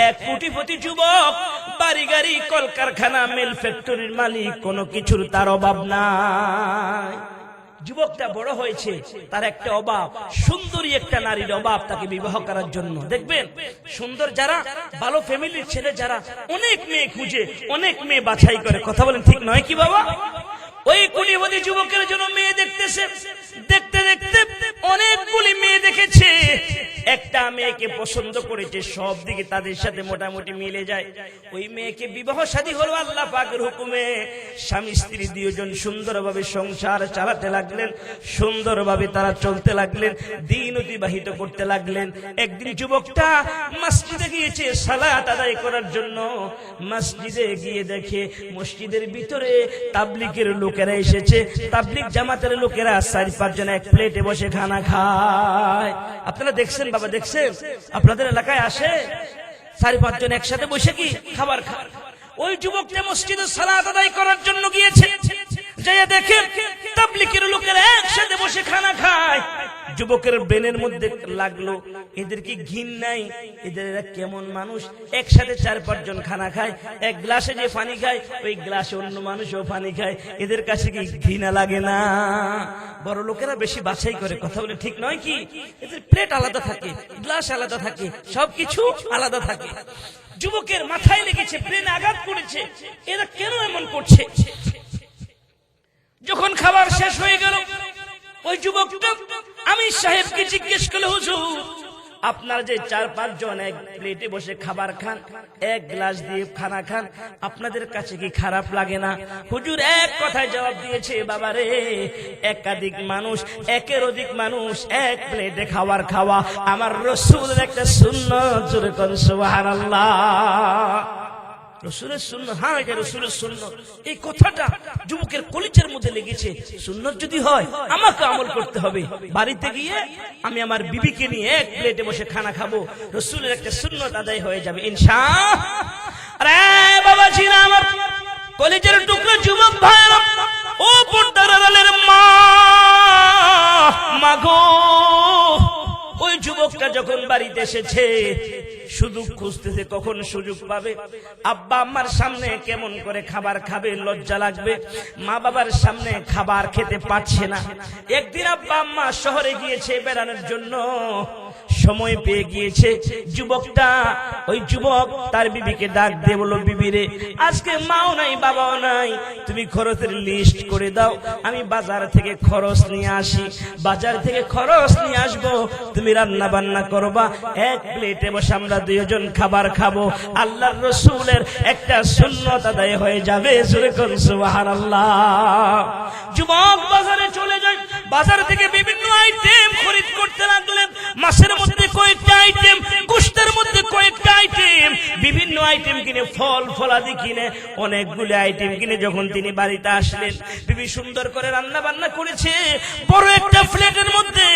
এক কোটিপতি যুবক, বাড়ি গাড়ি, কলকারখানা, মিল ফ্যাক্টরির মালিক, কোনো কিছুর তার অভাব নাই। যুবকটা বড় হয়েছে, তার একটা অভাব, সুন্দরী একটা নারীর অভাব, তাকে বিবাহ করার জন্য। দেখবেন সুন্দর যারা, ভালো ফ্যামিলির ছেলে যারা, অনেক মেয়ে খুঁজে, অনেক মেয়ে বাছাই করে। কথা বলেন ঠিক নয় কি বাবা? ওই কোটিপতি যুবকের জন্য মেয়ে দেখতেছে, দেখতে দেখতে অনেকগুলি মেয়ে দেখেছে, একটা মেয়েকে পছন্দ করেছে, সব দিকে তাদের সাথে মোটামুটি মিলে যায়। ওই মেয়েকে বিবাহ শাদী হলো আল্লাহ পাকের হুকুমে। স্বামী স্ত্রী দুইজন সুন্দরভাবে সংসার চালাতে লাগলেন, সুন্দরভাবে তারা চলতে লাগলেন, দিন অতিবাহিত করতে লাগলেন। একদিন যুবকটা মসজিদে গিয়েছে সালাত আদায় করার জন্য। মসজিদে গিয়ে দেখে মসজিদের ভিতরে তাবলীগের লোকেরা এসেছে, তাবলীগ জামাতের লোকেরা 4-5 জন এক প্লেটে বসে খানা খায়। আপনারা দেখছেন বাবা, দেখছেন? আপনাদের এলাকায় আসে 4-5 জন একসাথে বসে কি খাবার খায়। ওই যুবকটা মসজিদে সালাত আদায় করার জন্য গিয়েছে, যাইয়া দেখে তাবলীগের লোকেরা একসাথে বসে খানা খায়। যুবকের ব্রেনের মধ্যে লাগলো, এদের কি ঘিন নাই? এদের এরা কেমন মানুষ? একসাথে 4-5 জন খানা খায়, এক গ্লাসে যে পানি খায় ওই গ্লাসে অন্য মানুষও পানি খায়, এদের কাছে কি ঘৃণা লাগে না? বড় লোকেরা বেশি বাছাই করে। কথা বলে ঠিক নয় কি? এদের প্লেট আলাদা থাকে, গ্লাস আলাদা থাকে, সবকিছু আলাদা থাকে। যুবকের মাথায় লেগেছে, ব্রেনে আঘাত করেছে, এরা কেন এমন করছে? যখন খাবার শেষ হয়ে গেল, ওই যুবকটা আমির সাহেবকে জিজ্ঞেস করলো, হুজুর আপনার যে 4-5 জন এক প্লেটে বসে খাবার খান, এক গ্লাস দিয়ে খানা খান, আপনাদের কাছে কি খারাপ লাগে না? হুজুর এক কথায় জবাব দিয়েছে, বাবারে, একাধিক মানুষ, একের অধিক মানুষ এক প্লেটে খাবার খাওয়া আমার রাসূলের একটা সুন্নাত। জোরে কোন সুবহানাল্লাহ। রাসূলের সুন্নাত, হ্যাঁ এটা রাসূলের সুন্নাত। এই কথাটা যুবকের কলিজার মধ্যে লেগেছে। সুন্নাত যদি হয় আমাকে আমল করতে হবে। বাড়িতে গিয়ে আমি আমার বিবিকে নিয়ে এক প্লেটে বসে খানা খাবো, রাসূলের একটা সুন্নাত আদায় হয়ে যাবে ইনশাআল্লাহ। আরে বাবাজিরা আমার, কলিজার টুকরো যুবক ভাইরা, ও পর্দার আড়ালের মা, মাগো, ওই যুবকটা যখন বাড়িতে এসেছে শুধু খুঁজতেছে কখন সুযোগ পাবে আব্বা আম্মার সামনে কেমন করে খাবার খাবে, লজ্জা লাগবে, মা বাবার সামনে খাবার খেতে পারছে না। একদিন আব্বা আম্মা শহরে গিয়েছে বেড়ানোর জন্য, সময় পেয়ে গিয়েছে যুবকটা, ওই যুবক তার বিবিকে ডাক দিয়ে বলল, বিবিরে আজকে মাও নাই বাবাও নাই, তুমি খরচের লিস্ট করে দাও, আমি বাজার থেকে খরচ নিয়ে আসি, বাজার থেকে খরচ নিয়ে আসবো, তুমি রান্না বান্না করবা, এক প্লেটে বসে আমরা 2 জন খাবার খাবো, আল্লাহর রাসূলের একটা সুন্নাত আদায় হয়ে যাবে। জোরে কোন সুবহানাল্লাহ। যুবক বাজারে চলে যায়, বাজার থেকে বিভিন্ন আইটেম খরিদ করতে লাগলেন। মাছের মধ্যে কয়েকটা আইটেম, গোশতের মধ্যে কয়েকটা আইটেম, বিভিন্ন আইটেম কিনে, ফল ফলাদি কিনে, অনেকগুলো আইটেম কিনে যখন তিনি বাড়িতে আসলেন, বিবি সুন্দর করে রান্না বান্না করেছে। বড় একটা প্লেটের মধ্যে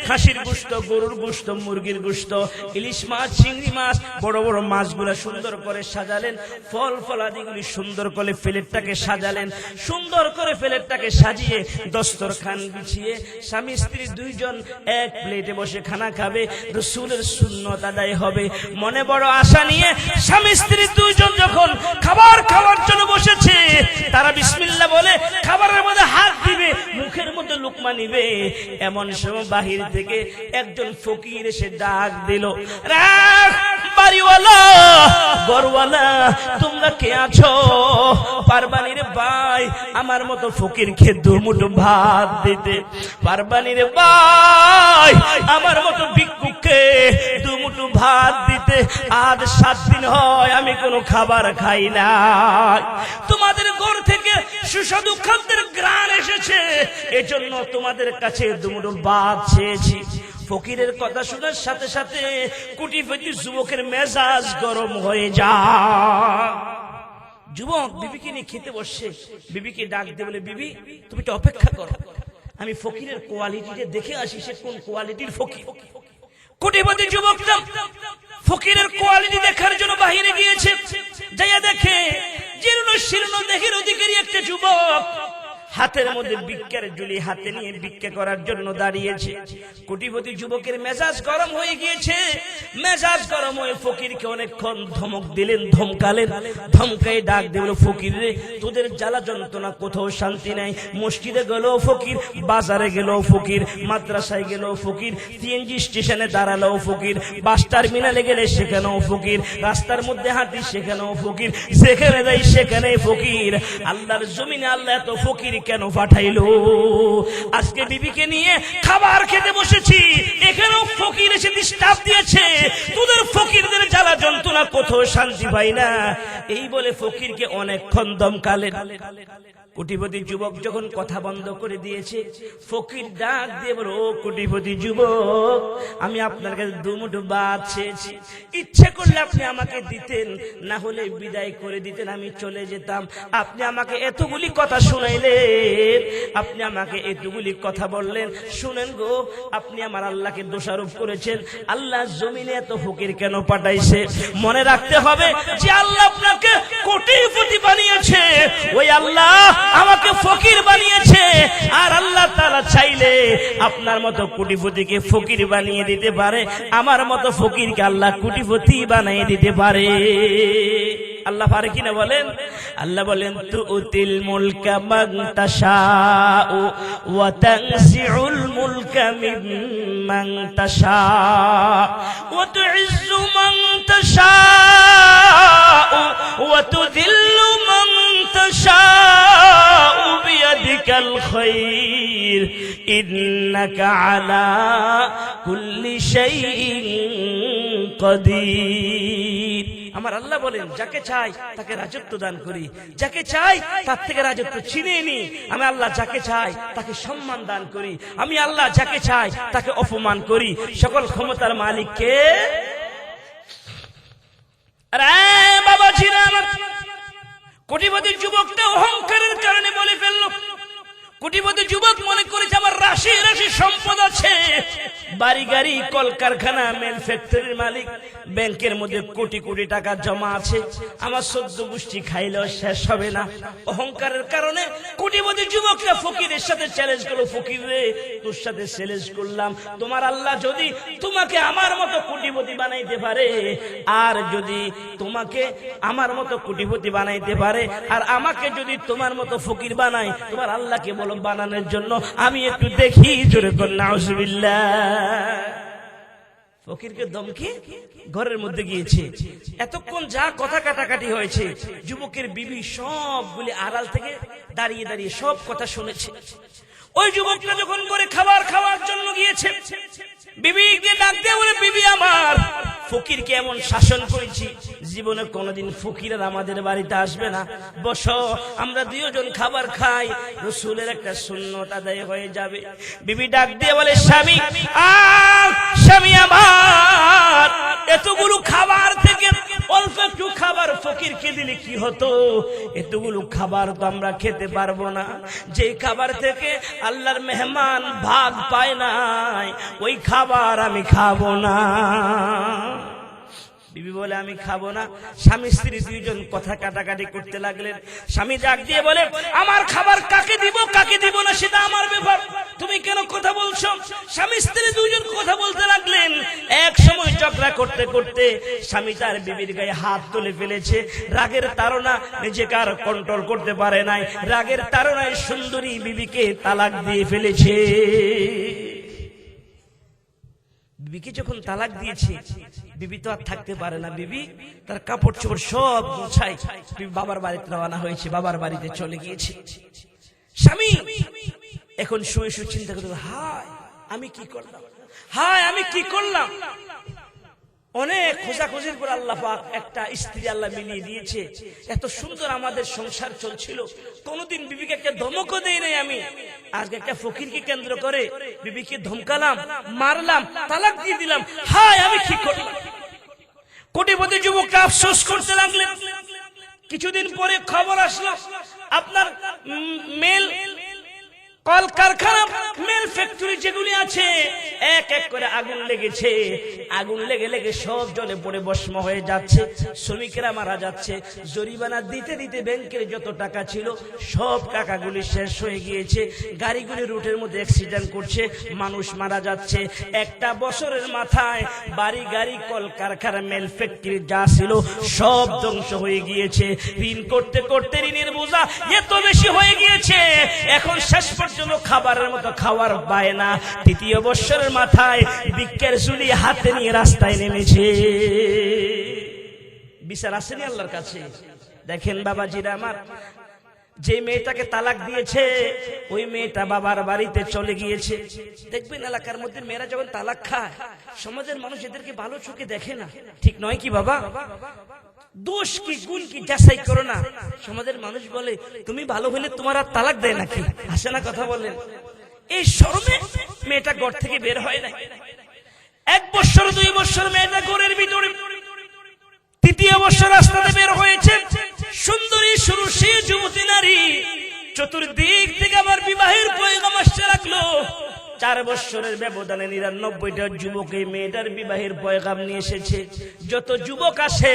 খাসির গোশত, গরুর গোশত, মুরগির গোশত, ইলিশ মাছ, চিংড়ি মাছ, বড় বড় মাছগুলা সুন্দর করে সাজালেন, ফল ফলাদিগুলি সুন্দর করে প্লেটটাকে সাজালেন, সুন্দর করে প্লেটটাকে সাজিয়ে দস্তরখান বিছিয়ে স্বামী স্ত্রী 2 জন এক প্লেটে বসে খানা খাবে, রাসূলের সুন্নাত আদায় হবে। মনে বড় আশা নিয়ে স্বামী স্ত্রী 2 জন যখন খাবার খাওয়ার জন্য বসেছে, তারা বিসমিল্লাহ বলে খাবারের মধ্যে হাত দিবে, মুখের মধ্যে লুকমা নিবে। এমন সময় বাহির থেকে একজন ফকির এসে ডাক দিল, বাড়িওয়ালা, ঘরওয়ালা, তোমরা কে আছো? পারবানি রে ভাই, আমার মতো ফকিরকে দুমুঠো ভাত দিতে। পারবানি রে ভাই, আমার মতো ভিক্ষুককে দুমুঠো ভাত দিতে। আজ 7 দিন হয় আমি কোনো খাবার খাই না। তোমাদের ঘর থেকে সুস্বাদু খাদ্যের ঘ্রাণ এসেছে, এজন্য তোমাদের কাছে দুমুঠো ভাত চেয়েছি। ফকিরের কথা শোনার সাথে সাথে কোটিপতি যুবকের মেজাজ গরম হয়ে যায়। যুবক বিবিকে নিয়ে খেতে বসছে, বিবিকে ডাক দিয়ে বলে, বিবি তুমি একটু অপেক্ষা করো, আমি ফকিরের কোয়ালিটিটা দেখে আসি, সে কোন কোয়ালিটির ফকির। কোটিপতি যুবকটা ফকিরের কোয়ালিটি দেখার জন্য বাহিরে গিয়েছে। যাইয়া দেখে জীর্ণ শীর্ণ দেহের অধিকারী একটা যুবক হাতের মধ্যে ভিক্ষার ঝুলি হাতে নিয়ে ভিক্ষা করার জন্য দাঁড়িয়েছে। কোটিপতি যুবকের মেজাজ গরম হয়ে গিয়েছে। মেজাজ গরম হয়ে ফকিরকে অনেকক্ষণ ধমক দিলেন, ধমকালেন। ধমকাই ডাক দিল, ফকির রে, তোদের জ্বালা যন্ত্রণা কোথাও শান্তি নাই। মসজিদে গেল ফকির, বাজারে গেল ফকির, মাদ্রাসায় গেল ফকির, সিএনজি স্টেশনে দাঁড়ালো ফকির, বাস টার্মিনালে গেলে সেখানেও ফকির, রাস্তার মধ্যে হাঁটি সেখানেও ফকির, যেখানে যাই সেখানে ফকির। আল্লাহর জমিনে আল্লাহ এত ফকির কেন পাঠাইলো? আজকে বিবিকে নিয়ে খাবার খেতে বসেছি, এখানেও ফকির এসে ডিস্টার্ব দিয়েছে। তোদের ফকিরদের জ্বালা যন্ত্রণা কোথাও শান্তি পাই না। এই বলে ফকিরকে অনেকক্ষণ ধমকালেন। কোটিপতি যুবক যখন কথা বন্ধ করে দিয়েছে, ফকির ডাক দিয়ে বলো, ও কোটিপতি যুবক, আমি আপনার কাছে দুমুঠো ভাত চেয়েছি। ইচ্ছে করলে আপনি আমাকে দিতেন, না হলে বিদায় করে দিতেন, আমি চলে যেতাম। আপনি আমাকে এতগুলি কথা শুনাইলেন, আপনি আমাকে এতগুলি কথা বললেন। শুনেন গো, আপনি আমার আল্লাহকে দোষারোপ করেছেন। আল্লাহ জমিনে এত ফকির কেন পাঠাইছে? মনে রাখতে হবে যে আল্লাহ আপনাকে কোটিপতি বানিয়েছে, ওই আল্লাহ আমাকে ফকির বানিয়েছে। আর আল্লাহ তাআলা চাইলে আপনার মতো কোটিপতিকে ফকির বানিয়ে দিতে পারে, আমার মতো ফকিরকে আল্লাহ কোটিপতি বানিয়ে দিতে পারে। আল্লাহ পারে কিনা বলেন? আল্লাহ বলেন, তুতিল মুলকা মান তাশাউ ওয়া তানজিউল মুলকা মিম্মান তাশাউ ওয়া তুইজ্জু মান তাশাউ ওয়া তুযিল্লু মান তাশাউ বিয়াদিকাল খায়র ইন্নাকা আলা কুল্লি শাইইন কাদির। আমার আল্লাহ বলেন, যাকে চাই তাকে রাজত্ব দান করি, যাকে চাই তার থেকে রাজত্ব ছিনিয়ে নি। আমি আল্লাহ যাকে চাই তাকে সম্মান দান করি, আমি আল্লাহ যাকে চাই তাকে অপমান করি। সকল ক্ষমতার মালিক কে? আরে বাবাজিরা আমার, কোটিপতি যুবকটা অহংকারের কারণে বলে ফেললো। কোটিপতি যুবক মনে করেছে আমার রাশি রাশি সম্পদ আছে, বাড়ি গাড়ি কলকারখানা মেল ফ্যাক্টরির মালিক, ব্যাংকের মধ্যে কোটি কোটি টাকা জমা আছে, আমার 14 গোষ্ঠী খাইলেও শেষ হবে না। অহংকারের কারণে কোটিপতি যুবকরা ফকিরের সাথে চ্যালেঞ্জ করলো, ফকির রে, তোর সাথে চ্যালেঞ্জ করলাম, তোমার আল্লাহ যদি তোমাকে আমার মতো কোটিপতি বানাইতে পারে, আর যদি তোমাকে আমার মতো কোটিপতি বানাইতে পারে, আর আমাকে যদি তোমার মতো ফকির বানায়, তোমার আল্লাহকে বলো বানানোর জন্য, আমি একটু দেখি। জোরে কর নাউজুবিল্লাহ। ফকিরকে দমকে ঘরের মধ্যে গিয়েছে। এতক্ষণ যা কথা কাটাকাটি হয়েছে, যুবকের বিবি সবগুলি আড়াল থেকে দাঁড়িয়ে দাঁড়িয়ে সব কথা শুনেছে। ওই যুবকটা যখন করে খাবার খাওয়ার জন্য গিয়েছে, বিবিকে ডাক দিয়ে বলে, বিবি আমার, ফকিরকে এমন শাসন করেছি, জীবনে কোনোদিন ফকির আর আমাদের বাড়িতে আসবে না, বসো, আমরা দুইজন খাবার খাই, রাসূলের একটা সুন্নাত আদায় হয়ে যাবে। বিবি ডাক দিয়ে বলে, স্বামী, স্বামী আমার, এতগুলো খাবার থেকে অল্প একটু খাবার ফকিরকে দিলে কি হতো? এতগুলো খাবার তো আমরা খেতে পারবো না। যে খাবার থেকে আল্লাহর মেহমান ভাগ পায় নাই, ওই খাবার আমি খাবো না। বিবি বলে আমি খাবো না। স্বামী স্ত্রী দুইজন কথা কাটাকাটি করতে লাগলেন। স্বামী ডাক দিয়ে বলে আমার খাবার কাকে দিব না সেটা আমার ব্যাপার, তুমি কেন কথা বলছো? স্বামী স্ত্রী দুইজন কথা বলতে লাগলেন। এক সময় ঝগড়া করতে করতে স্বামী তার বিবির গায়ে হাত তুলে ফেলেছে। রাগের তাড়না নিজেকে আর কন্ট্রোল করতে পারে নাই, রাগের তাড়নায় সুন্দরী বিবিকে তালাক দিয়ে ফেলেছে। বিবিকে যখন তালাক দিয়েছে, বিবি তো আর থাকতে পারে না। বিবি তার কাপড় চোপড় সব গোছায় বিবি বাবার বাড়িতে রওনা হয়েছে, বাবার বাড়িতে চলে গিয়েছে। স্বামী এখন শুয়ে শুয়ে চিন্তা করতে, হায় আমি কি করলাম। অনেক খোঁজাখুঁজির পর আল্লাহ পাক একটা স্ত্রী আল্লাহ মিলিয়ে দিয়েছে। এত সুন্দর আমাদের সংসার চলছিল, কোনদিন বিবিকে একটা ধমকও দেই নাই আমি। আজকে একটা ফকিরকে কেন্দ্র করে বিবিকে ধমকালাম, মারলাম, তালাক দিয়ে দিলাম। হায় আমি কি করলাম। কোটিপতি যুবকরা আফসোস করতে লাগলেন। কিছুদিন পরে খবর আসলো আপনার মেল কলকারখানা, মেল ফ্যাক্টরি যেগুলি আছে এক এক করে আগুন লেগেছে। আগুন লেগে সব জলে পড়ে ভস্ম হয়ে যাচ্ছে, শ্রমিকেরা মারা যাচ্ছে। জরিমানা দিতে দিতে ব্যাংকের যত টাকা ছিল সব টাকাগুলি শেষ হয়ে গিয়েছে। গাড়িগুলি রুটের মধ্যে অ্যাক্সিডেন্ট করছে, মানুষ মারা যাচ্ছে। একটা বছরের মাথায় বাড়ি গাড়ি কলকারখানা মেল ফ্যাক্টরি যা ছিল সব ধ্বংস হয়ে গিয়েছে। ঋণ করতে করতে ঋণের বোঝা এত বেশি হয়ে গিয়েছে, এখন শেষ পর্যন্ত খাবারের মতো খাওয়ার পায় না। তৃতীয় বছরের মাথায় ভিক্ষার ঝুলি হাতে নিয়ে রাস্তায় নেমেছে। বিচার আসেনি আল্লাহর কাছে। দেখেন বাবাজিরা আমার, যে মেয়েটাকে তালাক দিয়েছে ওই মেয়েটা বাবার বাড়িতে চলে গিয়েছে। দেখবেন এলাকার মধ্যে মেয়েরা যখন তালাক খায় সমাজের মানুষ এদেরকে ভালো চোখে দেখে না, ঠিক নয় কি বাবা? দোষ কি গুণ কি যাচাই করো না। সমাজের মানুষ বলে তুমি ভালো হলে তোমার আর তালাক দেয় নাকি? আসে না কথা বলেন। এই শরমে মেয়েটা ঘর থেকে বের হয় না। 1 বছর 2 বছর মেয়েটা ঘরের ভিতরে, তৃতীয় বছর রাস্তাতে বের হয়েছে। সুন্দরী সুরুষী যুবতী নারী, চতুর্দিক থেকে আবার বিবাহের পয়গাম আসতে লাগলো। 4 বছরের ব্যবধানে 99টা যুবক এই মেয়েটার বিবাহের পয়গাম নিয়ে এসেছে। যত যুবক আসে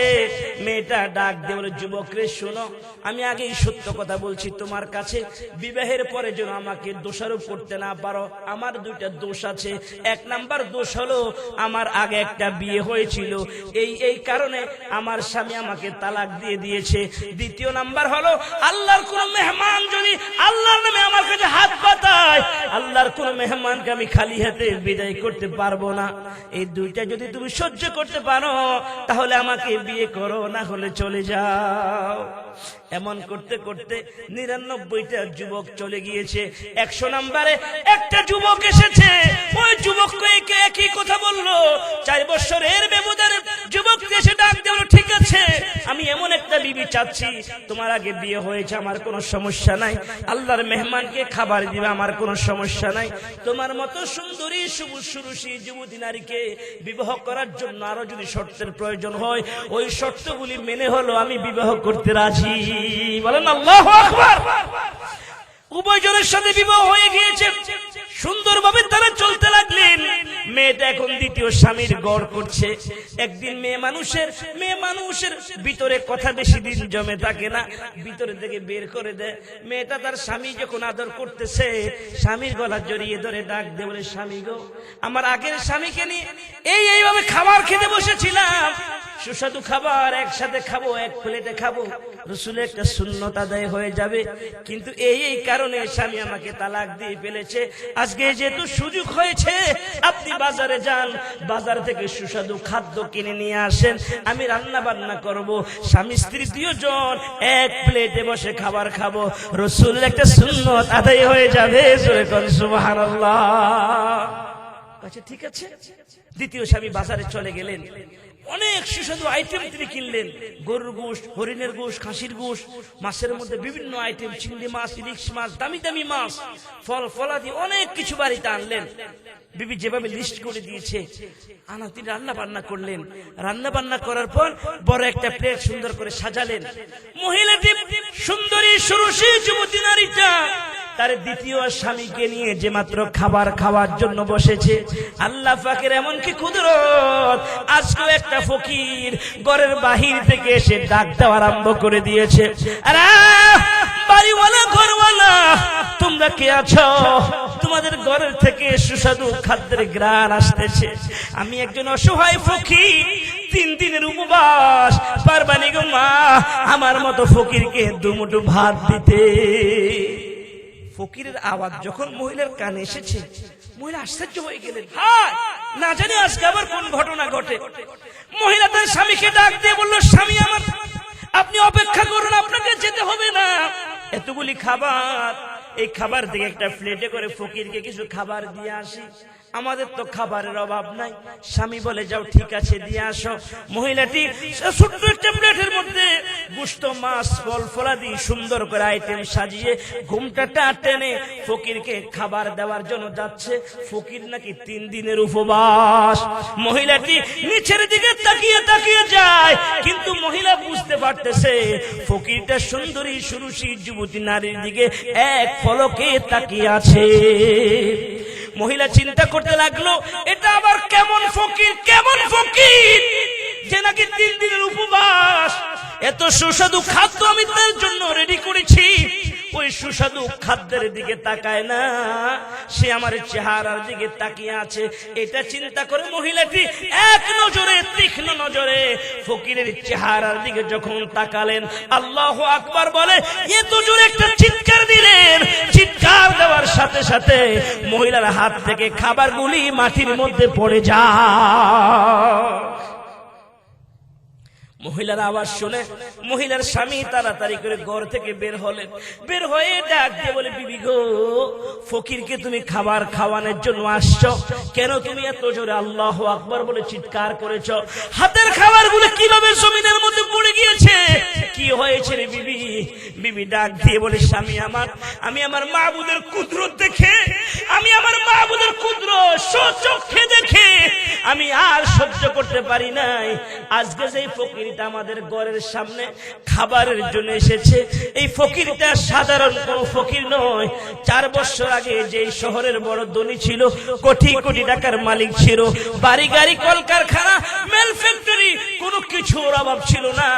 মেয়েটা ডাক দিয়ে বলে, যুবক রে শোনো, আমি আগেই সত্য কথা বলছি তোমার কাছে, বিবাহের পরে যেন আমাকে দোষারোপ করতে না পারো। আমার 2টা দোষ আছে। 1 নাম্বার দোষ হলো আমার আগে একটা বিয়ে হয়েছিল, এই কারণে আমার স্বামী আমাকে তালাক দিয়ে দিয়েছে। 2য় নাম্বার হলো আল্লাহর কোন মেহমান যদি আল্লাহর নামে আমার কাছে হাত পাতায়, আল্লাহর কোন মেহমান আমি খালি হাতে বিদায় করতে পারবো না। এই 2টা যদি তুমি সহ্য করতে পারো তাহলে আমাকে বিয়ে করো, না হলে চলে যাও। এমন করতে করতে 99টা যুবক চলে গিয়েছে। 100 নম্বরে একটা যুবক এসেছে। ওই যুবককে একই কথা বললো। 4 বছরের ব্যবধানে যুবক এসে ডাক দিল, ঠিক আছে আমি এমন একটা বিবি চাচ্ছি, তোমার আগে বিয়ে হয়েছে আমার কোনো সমস্যা নাই, আল্লাহর মেহমানকে খাবার দিবে আমার কোনো সমস্যা নাই। তোমার মতো সুন্দরী সুরুষী যুবতী নারীকে বিবাহ করার জন্য আরো যদি শর্তের প্রয়োজন হয় ওই শর্তগুলি মেনে হলো আমি বিবাহ করতে রাজি। বলেন আল্লাহু আকবার। উভয়জনের সাথে বিবাহ হয়ে গিয়েছে, সুন্দরভাবে তারা চলতে লাগলেন। মেয়েটা এখন 2য় স্বামীর গড় করছে। একদিন মেয়ে মানুষের ভিতরে কথা বেশি দিন জমে থাকে না, ভিতরে থেকে বের করে দেয়। মেয়েটা তার স্বামী যখন আদর করতেছে স্বামীর গলা জড়িয়ে ধরে ডাক দিয়ে বলে, স্বামী গো, আমার আগের স্বামীকে নিয়ে এইভাবে খাবার খেতে বসেছিলাম, সুস্বাদু খাবার একসাথে খাবো, 1 প্লেটে খাবো, রাসূলের একটা সুন্নত আদায় হয়ে যাবে, কিন্তু এই কারণে স্বামী আমাকে তালাক দিয়ে ফেলেছে। আজকে যেহেতু সুযোগ হয়েছে আপনি বাজারে যান, বাজার থেকে সুস্বাদু খাদ্য কিনে নিয়ে আসেন, আমি রান্না বান্না করব, স্বামী স্ত্রী 2 জন 1 প্লেটে বসে খাবার খাবো, রাসূলের একটা সুন্নত আদায় হয়ে যাবে। সুবহানাল্লাহ। আচ্ছা ঠিক আছে। 2য় স্বামী বাজারে চলে গেলেন, অনেক সুস্বাদু আইটেম তিনি কিনলেন। গরুর গোশত, হরিণের গোশত, খাসির গোশত, মাছের মধ্যে বিভিন্ন আইটেম, চিংড়ি মাছ, ইলিশ মাছ, দামি দামি মাছ, ফল ফলাদি অনেক কিছু বাড়িতে আনলেন। বিবি যেভাবে লিস্ট করে দিয়েছে তিনি রান্না বান্না করলেন। রান্না বান্না করার পর বড় একটা প্লেট সুন্দর করে সাজালেন। মহিলাটি সুন্দরী সুরুষী যুবতী নারীটা তার দ্বিতীয় স্বামীকে নিয়ে যে মাত্র খাবার খাওয়ার জন্য বসেছে। আল্লাহ পাকের এমন কি কুদরত, আজকেও একটা ফকির ঘরের বাহির থেকে এসে ডাক দেওয়া আরম্ভ করে দিয়েছে, আরে বাড়িওয়ালা ঘরওয়ালা তোমরা কে আছো? তোমাদের ঘরের থেকে সুস্বাদু খাদ্যের ঘ্রাণ আসতেছে। আমি একজন অসহায় ফকির, 3 দিনের উপবাস, পারবানি গো মা আমার মতো ফকিরকে দুমুঠো ভাত দিতে। ফকিরের আওয়াজ যখন মহিলার কানে এসেছে, মহিলা আশ্চর্য হয়ে গেলেন, হায় না জানি আজকে আবার কোন ঘটনা ঘটে। মহিলা তার স্বামীকে ডাক দিয়ে বলল, স্বামী আমার, আপনি অপেক্ষা করুন, আপনাকে যেতে হবে না। এতগুলি খাবার, এই খাবার থেকে একটা প্লেটে করে ফকিরকে কিছু খাবার দিয়ে আসি, আমাদের তো খাবারের অভাব নাই। স্বামী বলে, যাও ঠিক আছে দিয়ে আসো। মহিলাটি ছোট্ট একটা প্লেটের মধ্যে গোশত, মাছ, ফল ফলাদি সুন্দর করে আইটেম সাজিয়ে ঘুমটা টেনে ফকিরকে খাবার দেওয়ার জন্য যাচ্ছে। ফকির নাকি 3 দিনের উপবাস। মহিলাটি নিচের দিকে তাকিয়ে তাকিয়ে যায়, কিন্তু মহিলা বুঝতে পারতেছে ফকিরটা সুন্দরী সুরুষী যুবতী নারীর দিকে এক পলকে তাকিয়ে আছে। মহিলা চিন্তা করতে লাগলো, এটা আবার কেমন ফকির, কেমন ফকির যে নাকি 3 দিনের উপবাস। এত সুস্বাদু খাদ্য আমি তার জন্য রেডি করেছি, ওই সুস্বাদু খাদ্যের দিকে তাকায় না, সে আমার চেহারার দিকে তাকিয়ে আছে। এটা চিন্তা করে মহিলাটি এক নজরে, তীক্ষ্ণ নজরে ফকিরের চেহারার দিকে যখন তাকালেন, আল্লাহু আকবার বলে এত জোরে একটা চিৎকার দিলেন। চিৎকার দেওয়ার সাথে সাথে মহিলার হাত থেকে খাবারগুলি মাটির মধ্যে পড়ে যায়। মহিলার আওয়াজ শুনে মহিলার স্বামী তাড়াতাড়ি করে ঘর থেকে বের হলেন। বের হয়ে ডাক দিয়ে বলে, বিবি গো, ফকিরকে তুমি খাবার খাওয়ানোর জন্য আসছো, কেন তুমি এত জোরে আল্লাহু আকবার বলে চিৎকার করেছ? হাতের খাবারগুলো কিভাবে জমিনের মধ্যে পড়ে গিয়েছে? কি হয়েছে রে বিবি? বিবি ডাক দিয়ে বলে, স্বামী আমার, আমি আমার মাবুদের কুদরত দেখে, আমি আমার মাবুদের কুদরত স্বচক্ষে দেখে আমি আর সহ্য করতে পারি নাই। আজকে যেই ফকিরটা আমাদের ঘরের সামনে খাবারের জন্য এসেছে, এই ফকিরটা সাধারণ কোন ফকির নয়। 4 বছর আগে যেই শহরের বড় ধনী ছিল, কোটি কোটি টাকার মালিক ছিল, বাড়ি গাড়ি কলকারখানা মেল ফ্যাক্টরি কোনো কিছুর অভাব ছিল না।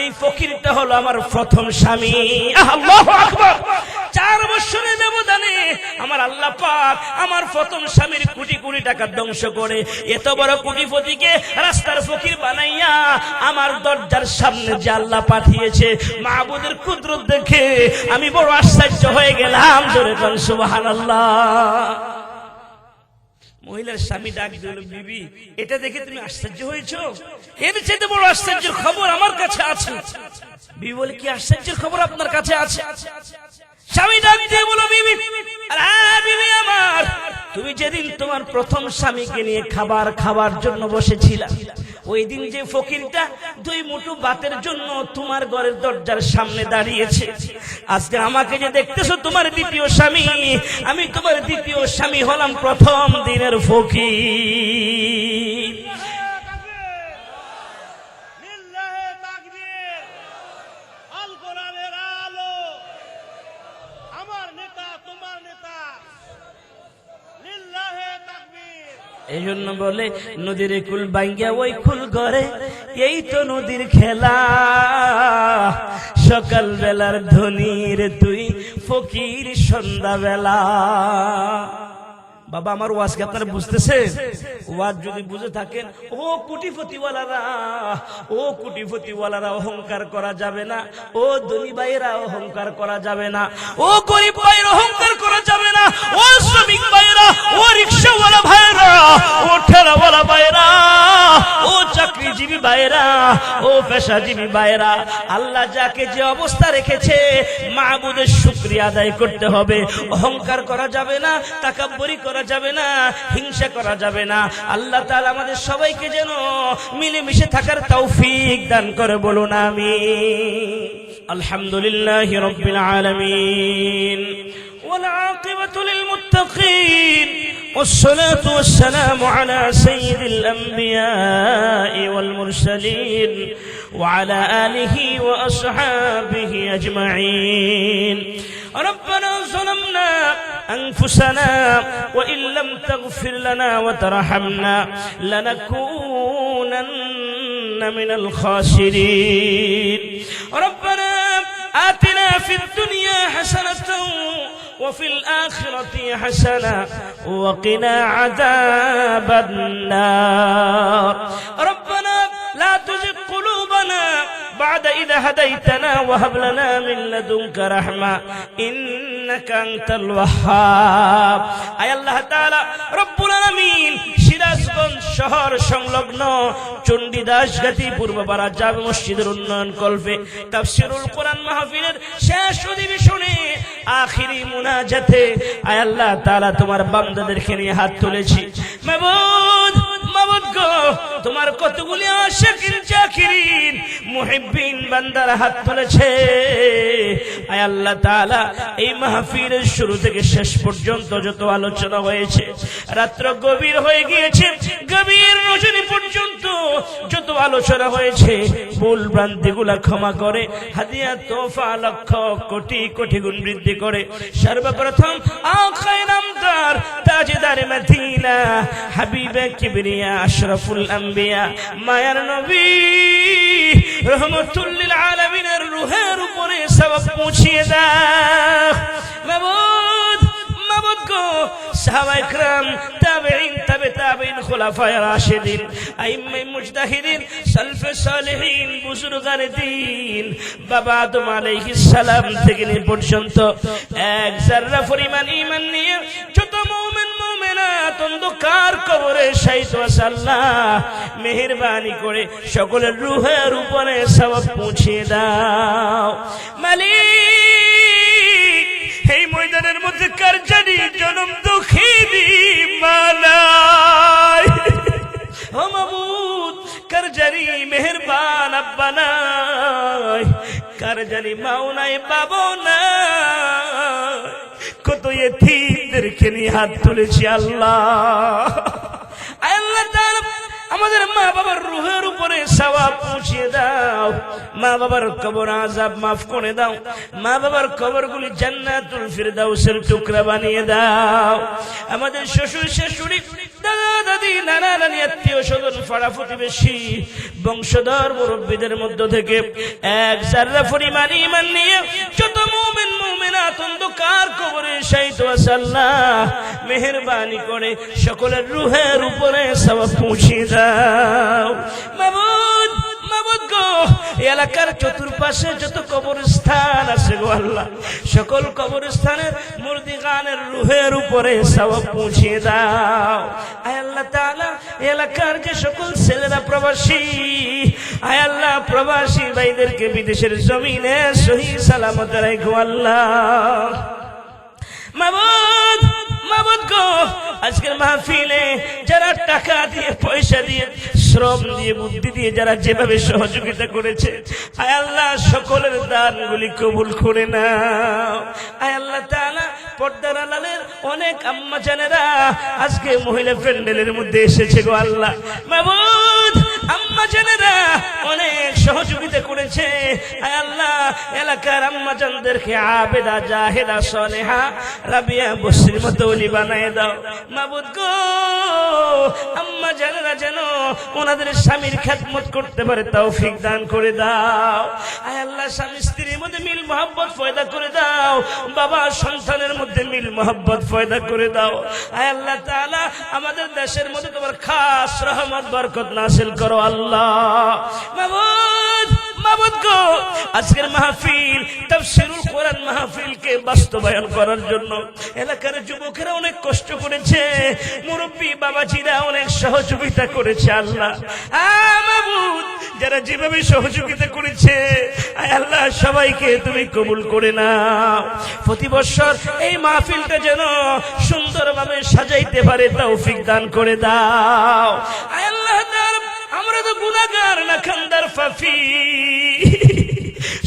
এই ফকিরটা হলো আমার প্রথম স্বামী। আল্লাহু আকবার! 4 বছরের ব্যবধানে আমার আল্লাহ পাক আমার প্রথম স্বামীর কোটি কোটি টাকা ধ্বংস করে এত বড় কোটিপতিকে রাস্তার ফকির বানাইয়া আমার দরজার সামনে যে আল্লাহ পাঠিয়েছে, মাবুদের কুদরত দেখে আমি বড় আশ্চর্য হয়ে গেলাম। জোরে বল সুবহানাল্লাহ। মহিলার স্বামী ডাক দিল, বিবি এটা দেখে তুমি আশ্চর্য হয়েছো? এর চেয়ে বড় আশ্চর্যের খবর আমার কাছে আছে। বিবি বলে, কি আশ্চর্যের খবর আপনার কাছে আছে? স্বামী ডাক দিয়ে বলো, বিবি, আরে বিবি আমার, তুমি যেদিন তোমার প্রথম স্বামীকে নিয়ে খাবার খাওয়ার জন্য বসেছিলা, ওই দিন যে ফকিরটা 2 মুঠো ভাতের জন্য তোমার ঘরের দরজার সামনে দাঁড়িয়েছে, আজকে আমাকে যে দেখতেছো তোমার দ্বিতীয় স্বামী, আমি তোমার দ্বিতীয় স্বামী হলাম প্রথম দিনের ফকির। এই জন্য বলে, নদীর কুল ভাঙ্গিয়া ওই কুল করে, এই তো নদীর খেলা। সকাল বেলার ধনীর তুই ফকির সন্ধ্যা বেলা। বাবা আমার ওয়াজকে আপনারা বুঝতেছেন? ওয়াজ যদি বুঝে থাকেন, ও কোটিপতিওয়ালারা, ও কোটিপতিওয়ালারা অহংকার করা যাবে না, ও ধনী ভাইয়েরা অহংকার করা যাবে না, ও গরিব ভাইয়ের অহংকার করা যাবে না, ও শ্রমিক ভাইয়েরা, ও রিকশাওয়ালা ভাইয়েরা, ও ঠেলাওয়ালা ভাইয়েরা, ও চাকরিজীবী ভাইয়েরা, ও পেশাজীবী ভাইয়েরা, আল্লাহ যাকে যে অবস্থা রেখেছে মাবুদের শুকরিয়া আদায় করতে হবে। অহংকার করা যাবে না, তাকাব্বুরি করা যাবে না, হিংসা করা যাবে না। আল্লাহ তাআলা আমাদের সবাইকে যেন মিলেমিশে থাকার তৌফিক দান করে, বলুন আমিন। আলহামদুলিল্লাহি রাব্বিল আলামিন ওয়াল আকিবাতু লিল মুত্তাকিন والصلاة والسلام على سيد الأنبياء والمرسلين وعلى آله وأصحابه أجمعين ربنا ظلمنا أنفسنا وإن لم تغفر لنا وترحمنا لنكونن من الخاسرين ربنا آتنا في الدنيا حسنة وفي الآخرة حسنة وقنا عذاب النار ربنا لا تزغ قلوبنا بعد إذا هديتنا وهب لنا من لدنك رحمة إنك أنت الوهاب أي الله تعالى رب العالمين সিরাজগঞ্জ শহর সংলগ্ন চণ্ডীদাসগাতি পূর্বপাড়া জামে মসজিদের উন্নয়ন কল্পে তাফসীরুল কোরআন মাহফিলের শেষ অধিবেশনে আখিরি মুনাজাতে আয় আল্লাহ তাআলা তোমার বান্দাদেরকে নিয়ে হাত তুলেছি মাবুদ মাবুদ গো তোমার কতগুলি আশিকিন জাকিরিন মুহিব্বিন বান্দার হাত তুলেছে আয় আল্লাহ তাআলা এই মাহফিলের শুরু থেকে শেষ পর্যন্ত যত আলোচনা হয়েছে রাত্র গভীর হয়ে গিয়েছে গভীর রজনী পর্যন্ত যত আলোচনা হয়েছে ভুল ভ্রান্তিগুলো ক্ষমা করে হাদিয়া তোফা লক্ষ কোটি কোটি গুণ বৃদ্ধি করে সর্বপ্রথম আখায়ে নামদার তাজদার মদিনা হাবিবে কিবরিয়া আশরাফুল আম্বিয়া মায়ার নবী রহমাতুল লিল আলামিনের রূহের উপরে সওয়াব পৌঁছিয়ে দাও মাবুদ মাবুদ গো সাহাবায়ে کرام তাবেঈন তাবে তাবেঈন খুলাফায়ে রাশিদিন আইম্মে মুজতাহিদিন সালফে সালেহিন বুজুর্গানে দ্বীন বাবা আদম আলাইহিস সালাম থেকে নিয়ে পর্যন্ত এক যারা পরিমাণ ঈমান নিয়ে যত মুমিন মুমিনাত অন্ধকার কবরে শায়িত আছে আল্লাহ মেহেরবানি করে সকলের রূহের উপরে সওয়াব পৌঁছিয়ে দাও মালিক এই ময়দানের মধ্যে কার জানি জনম দুঃখিনী মালাই ও মাবুদ কার জানি মেহেরবান আব্বা নাই কার জানি মাও নাই বাবা নাই কত ইতিমদেরকে নিয়ে হাত তুলেছি আল্লাহ আল্লাহ তাআলা আমাদের মা বাবার রূহের উপরে সওয়াব পৌঁছিয়ে দাও মা বাবার কবর আযাব মাফ করে দাও মা বাবার কবরগুলি জান্নাতুল ফিরদাউসের টুকরা বানিয়ে দাও আমাদের শ্বশুর শাশুড়ি দাদা দাদি নানা নানি আত্মীয় স্বজন পাড়া প্রতিবেশী বংশধর মুরব্বীদের মধ্য থেকে এক যারা পরিমাণ ঈমান নিয়ে যত মুমিন মুমিনাত অন্ধকার কবরে শায়িত আছে আল্লাহ মেহেরবানি করে সকলের রূহের উপরে সওয়াব পৌঁছিয়ে দাও মাবুদ মাবুদ গো এলাকার চতুর্পাশে যত কবরস্থান আছে গো আল্লাহ সকল কবরস্থানের মুর্দিগানের রূহের উপরে সওয়াব পৌঁছিয়ে দাও আয় আল্লাহ তাআলা এলাকার যে সকল ছেলেরা প্রবাসী আয় আল্লাহ প্রবাসী ভাইদেরকে বিদেশের জমিনে সহি সালামত রাখো আল্লাহ মাবুদ মাবুদ গো আজকের মাহফিলে যারা টাকা দিয়ে পয়সা দিয়ে শ্রম দিয়ে বুদ্ধি দিয়ে যারা যেভাবে সহযোগিতা করেছে আয় আল্লাহ সকলের দানগুলি কবুল করে নাও আয় আল্লাহ তাআলা পর্দার আড়ালের অনেক আম্মা জানেরা আজকে মহিলা প্যান্ডেলের মধ্যে এসেছে গো আল্লাহ মাবুদ আম্মা জানেরা অনেক সহযোগিতা করেছে আয় আল্লাহ এলাকার আম্মা জানদেরকে আবেদা জাহেদা সালেহা রাবিয়া বসরির মতো ওলি বানায় দাও মাবুদ গো আম্মা জানেরা যেন ওনাদের স্বামীর খেদমত করতে পারে তৌফিক দান করে দাও আয় আল্লাহ স্বামী স্ত্রীর মধ্যে মিল মহব্বত পয়দা করে দাও বাবা সন্তানের মধ্যে মিল মহব্বত পয়দা করে দাও আয় আল্লাহ তাআলা আমাদের দেশের মধ্যে তোমার খাস রহমত বরকত নাযিল করো আল্লাহ মাবুদ মাবুদ গো আজকের মাহফিল তাফসীরুল কোরআন মাহফিলকে বাস্তবায়ন করার জন্য এলাকার যুবকেরা অনেক কষ্ট করেছে মুরব্বী বাবাজিরা অনেক সহযোগিতা করেছে আল্লাহ মাবুদ যারা যেভাবে সহযোগিতা করেছে আয় আল্লাহ সবাইকে তুমি কবুল করে নাও প্রতি বছর এই মাহফিলটা যেন সুন্দরভাবে সাজাইতে পারে তৌফিক দান করে দাও আয় আল্লাহ আমরা তো গুনাহগার না খানদার ফাফি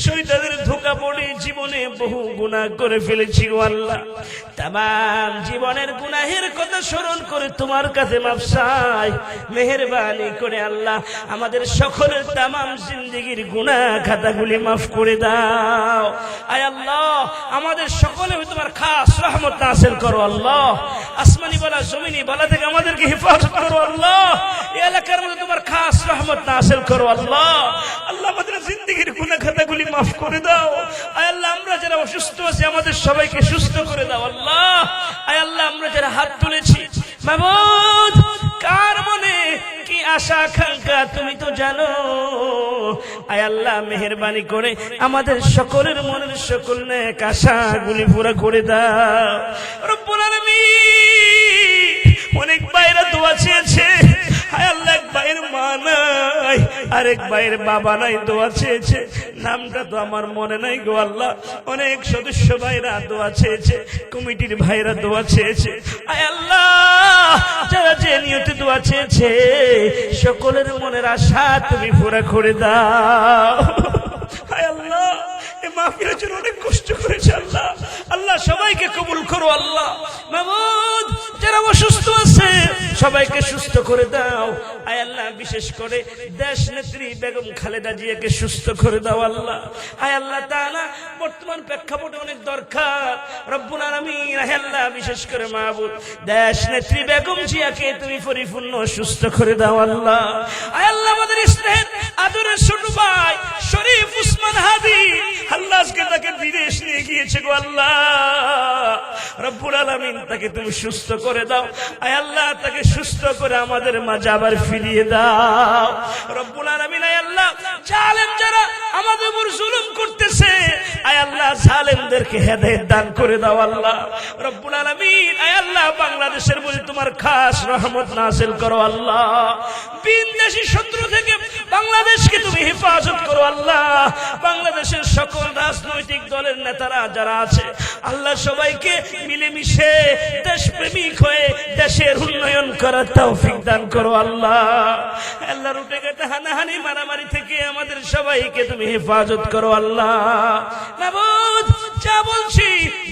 শয়তানের ধোঁকা প্রেক্ষাপটে জীবনে বহু গুনাহ করে ফেলেছি গো আল্লাহ। তামাম জীবনের গুনাহের কথা স্মরণ করে তোমার কাছে মাফ চাই। মেহেরবানি করে আল্লাহ আমাদের সকলের তামাম জিন্দেগির গুনাহ খাতাগুলি মাফ করে দাও। আয় আল্লাহ আমাদের সকলে তোমার খাস রহমত নাযিল করো আল্লাহ। আসমানি বলা জমিনি বলা থেকে আমাদেরকে হেফাজত করো আল্লাহ। এই এলাকার মধ্যে তোমার খাস রহমত নাযিল করো আল্লাহ। আল্লাহ আমাদের জিন্দেগির গুনাহ খাতাগুলি মাফ করে দাও। আয় আল্লাহ আমরা যারা অসুস্থ আছি আমাদের সবাইকে সুস্থ করে দাও আল্লাহ। আয় আল্লাহ আমরা যারা হাত তুলেছি মাবুদ কার মনে কি আশা আকাঙ্ক্ষা তুমি তো জানো। আয় আল্লাহ মেহেরবানি করে আমাদের সকলের মনের সকল নেক আশাগুলি পুরা করে দাও রব্বুল আলামিন। অনেক ভাইরা দোয়া চেয়েছে, আয় আল্লাহ এক ভাইয়ের মা নাই আরেক ভাইয়ের বাবা নাই, দোয়া চেয়েছে, নামটা তো আমার মনে নাই গো আল্লাহ। অনেক সদস্য ভাইরা দোয়া চেয়েছে, কমিটির ভাইরা দোয়া চেয়েছে। আয় আল্লাহ যারা যে নিয়তে দোয়া চেয়েছে সকলের মনের আশা তুমি পুরা করে দাও। আয় আল্লাহ এই মাহফিলের জন্য অনেক কষ্ট করেছে আল্লাহ। আল্লাহ সবাইকে কবুল করো আল্লাহ। মাবুদ যারা অসুস্থ আছে সবাইকে সুস্থ করে দাও। আয় আল্লাহ বিশেষ করে দেশ নেত্রী বেগম খালেদা জিয়াকে সুস্থ করে দাও আল্লাহ। আয় আল্লাহ তাআলা বর্তমান প্রেক্ষাপটে অনেক দরকার রব্বুল আলামিন। আয় আল্লাহ বিশেষ করে মাবুদ দেশ নেত্রী বেগম জিয়াকে তুমি পরিপূর্ণ সুস্থ করে দাও আল্লাহ। আয় আল্লাহ আমাদের স্নেহের আদরের ছোট ভাই শরীফ উসমান হাদি আল্লাহ আজকে তাকে বিদেশ নিয়ে গিয়েছে গো আল্লাহ। রব্বুল আলামিন তাকে তুমি সুস্থ করে দাও। আয় আল্লাহ তাকে সুস্থ করে আমাদের মাঝে আবার ফিরিয়ে দাও রব্বুল আলামিন। আয় আল্লাহ জালেম যারা আমাদের উপর জুলুম করতেছে আয় আল্লাহ জালেমদেরকে হেদায়েত দান করে দাও আল্লাহ রব্বুল আলামিন। আয় আল্লাহ বাংলাদেশের প্রতি তোমার খাস রহমত নাযিল করো আল্লাহ। বিদেশি শত্রু থেকে বাংলাদেশকে তুমি হেফাজত করো আল্লাহ। বাংলাদেশের সকল রাজনৈতিক দলের নেতারা যারা আছে আল্লাহ সবাইকে মিলেমিশে দেশপ্রেমিক হয়ে দেশের উন্নয়ন করার তৌফিক দান করো আল্লাহ। আল্লাহ রুটে গেটে হানাহানি মারামারি থেকে আমাদের সবাইকে তুমি হেফাজত করো আল্লাহ। মাবুদ যা বলছি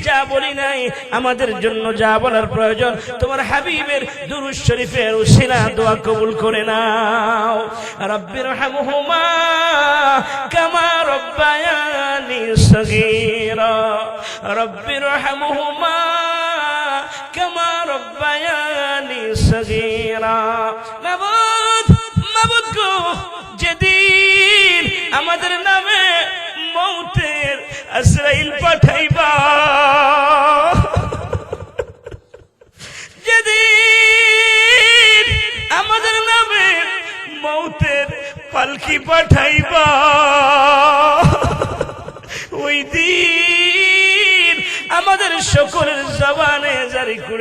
যা বলি নাই আমাদের জন্য যা বলার প্রয়োজন তোমার হাবিবের দুরূদ শরীফের উসিলা দোয়া কবুল করে নাও। রব্বিরহামহুমা কামা রব্বায়ানি সগীরা রব্বিরহামহুমা কামা রব্বায়ানি সগীরা। মাবুদ গো যেদিন আমাদের নামে মৌতের আজরাইল পাঠাইবা, যেদিন আমাদের নামে মৌতের পালকি পাঠাইবা, ওই দিন আমাদের সকলের জবানে জারি করে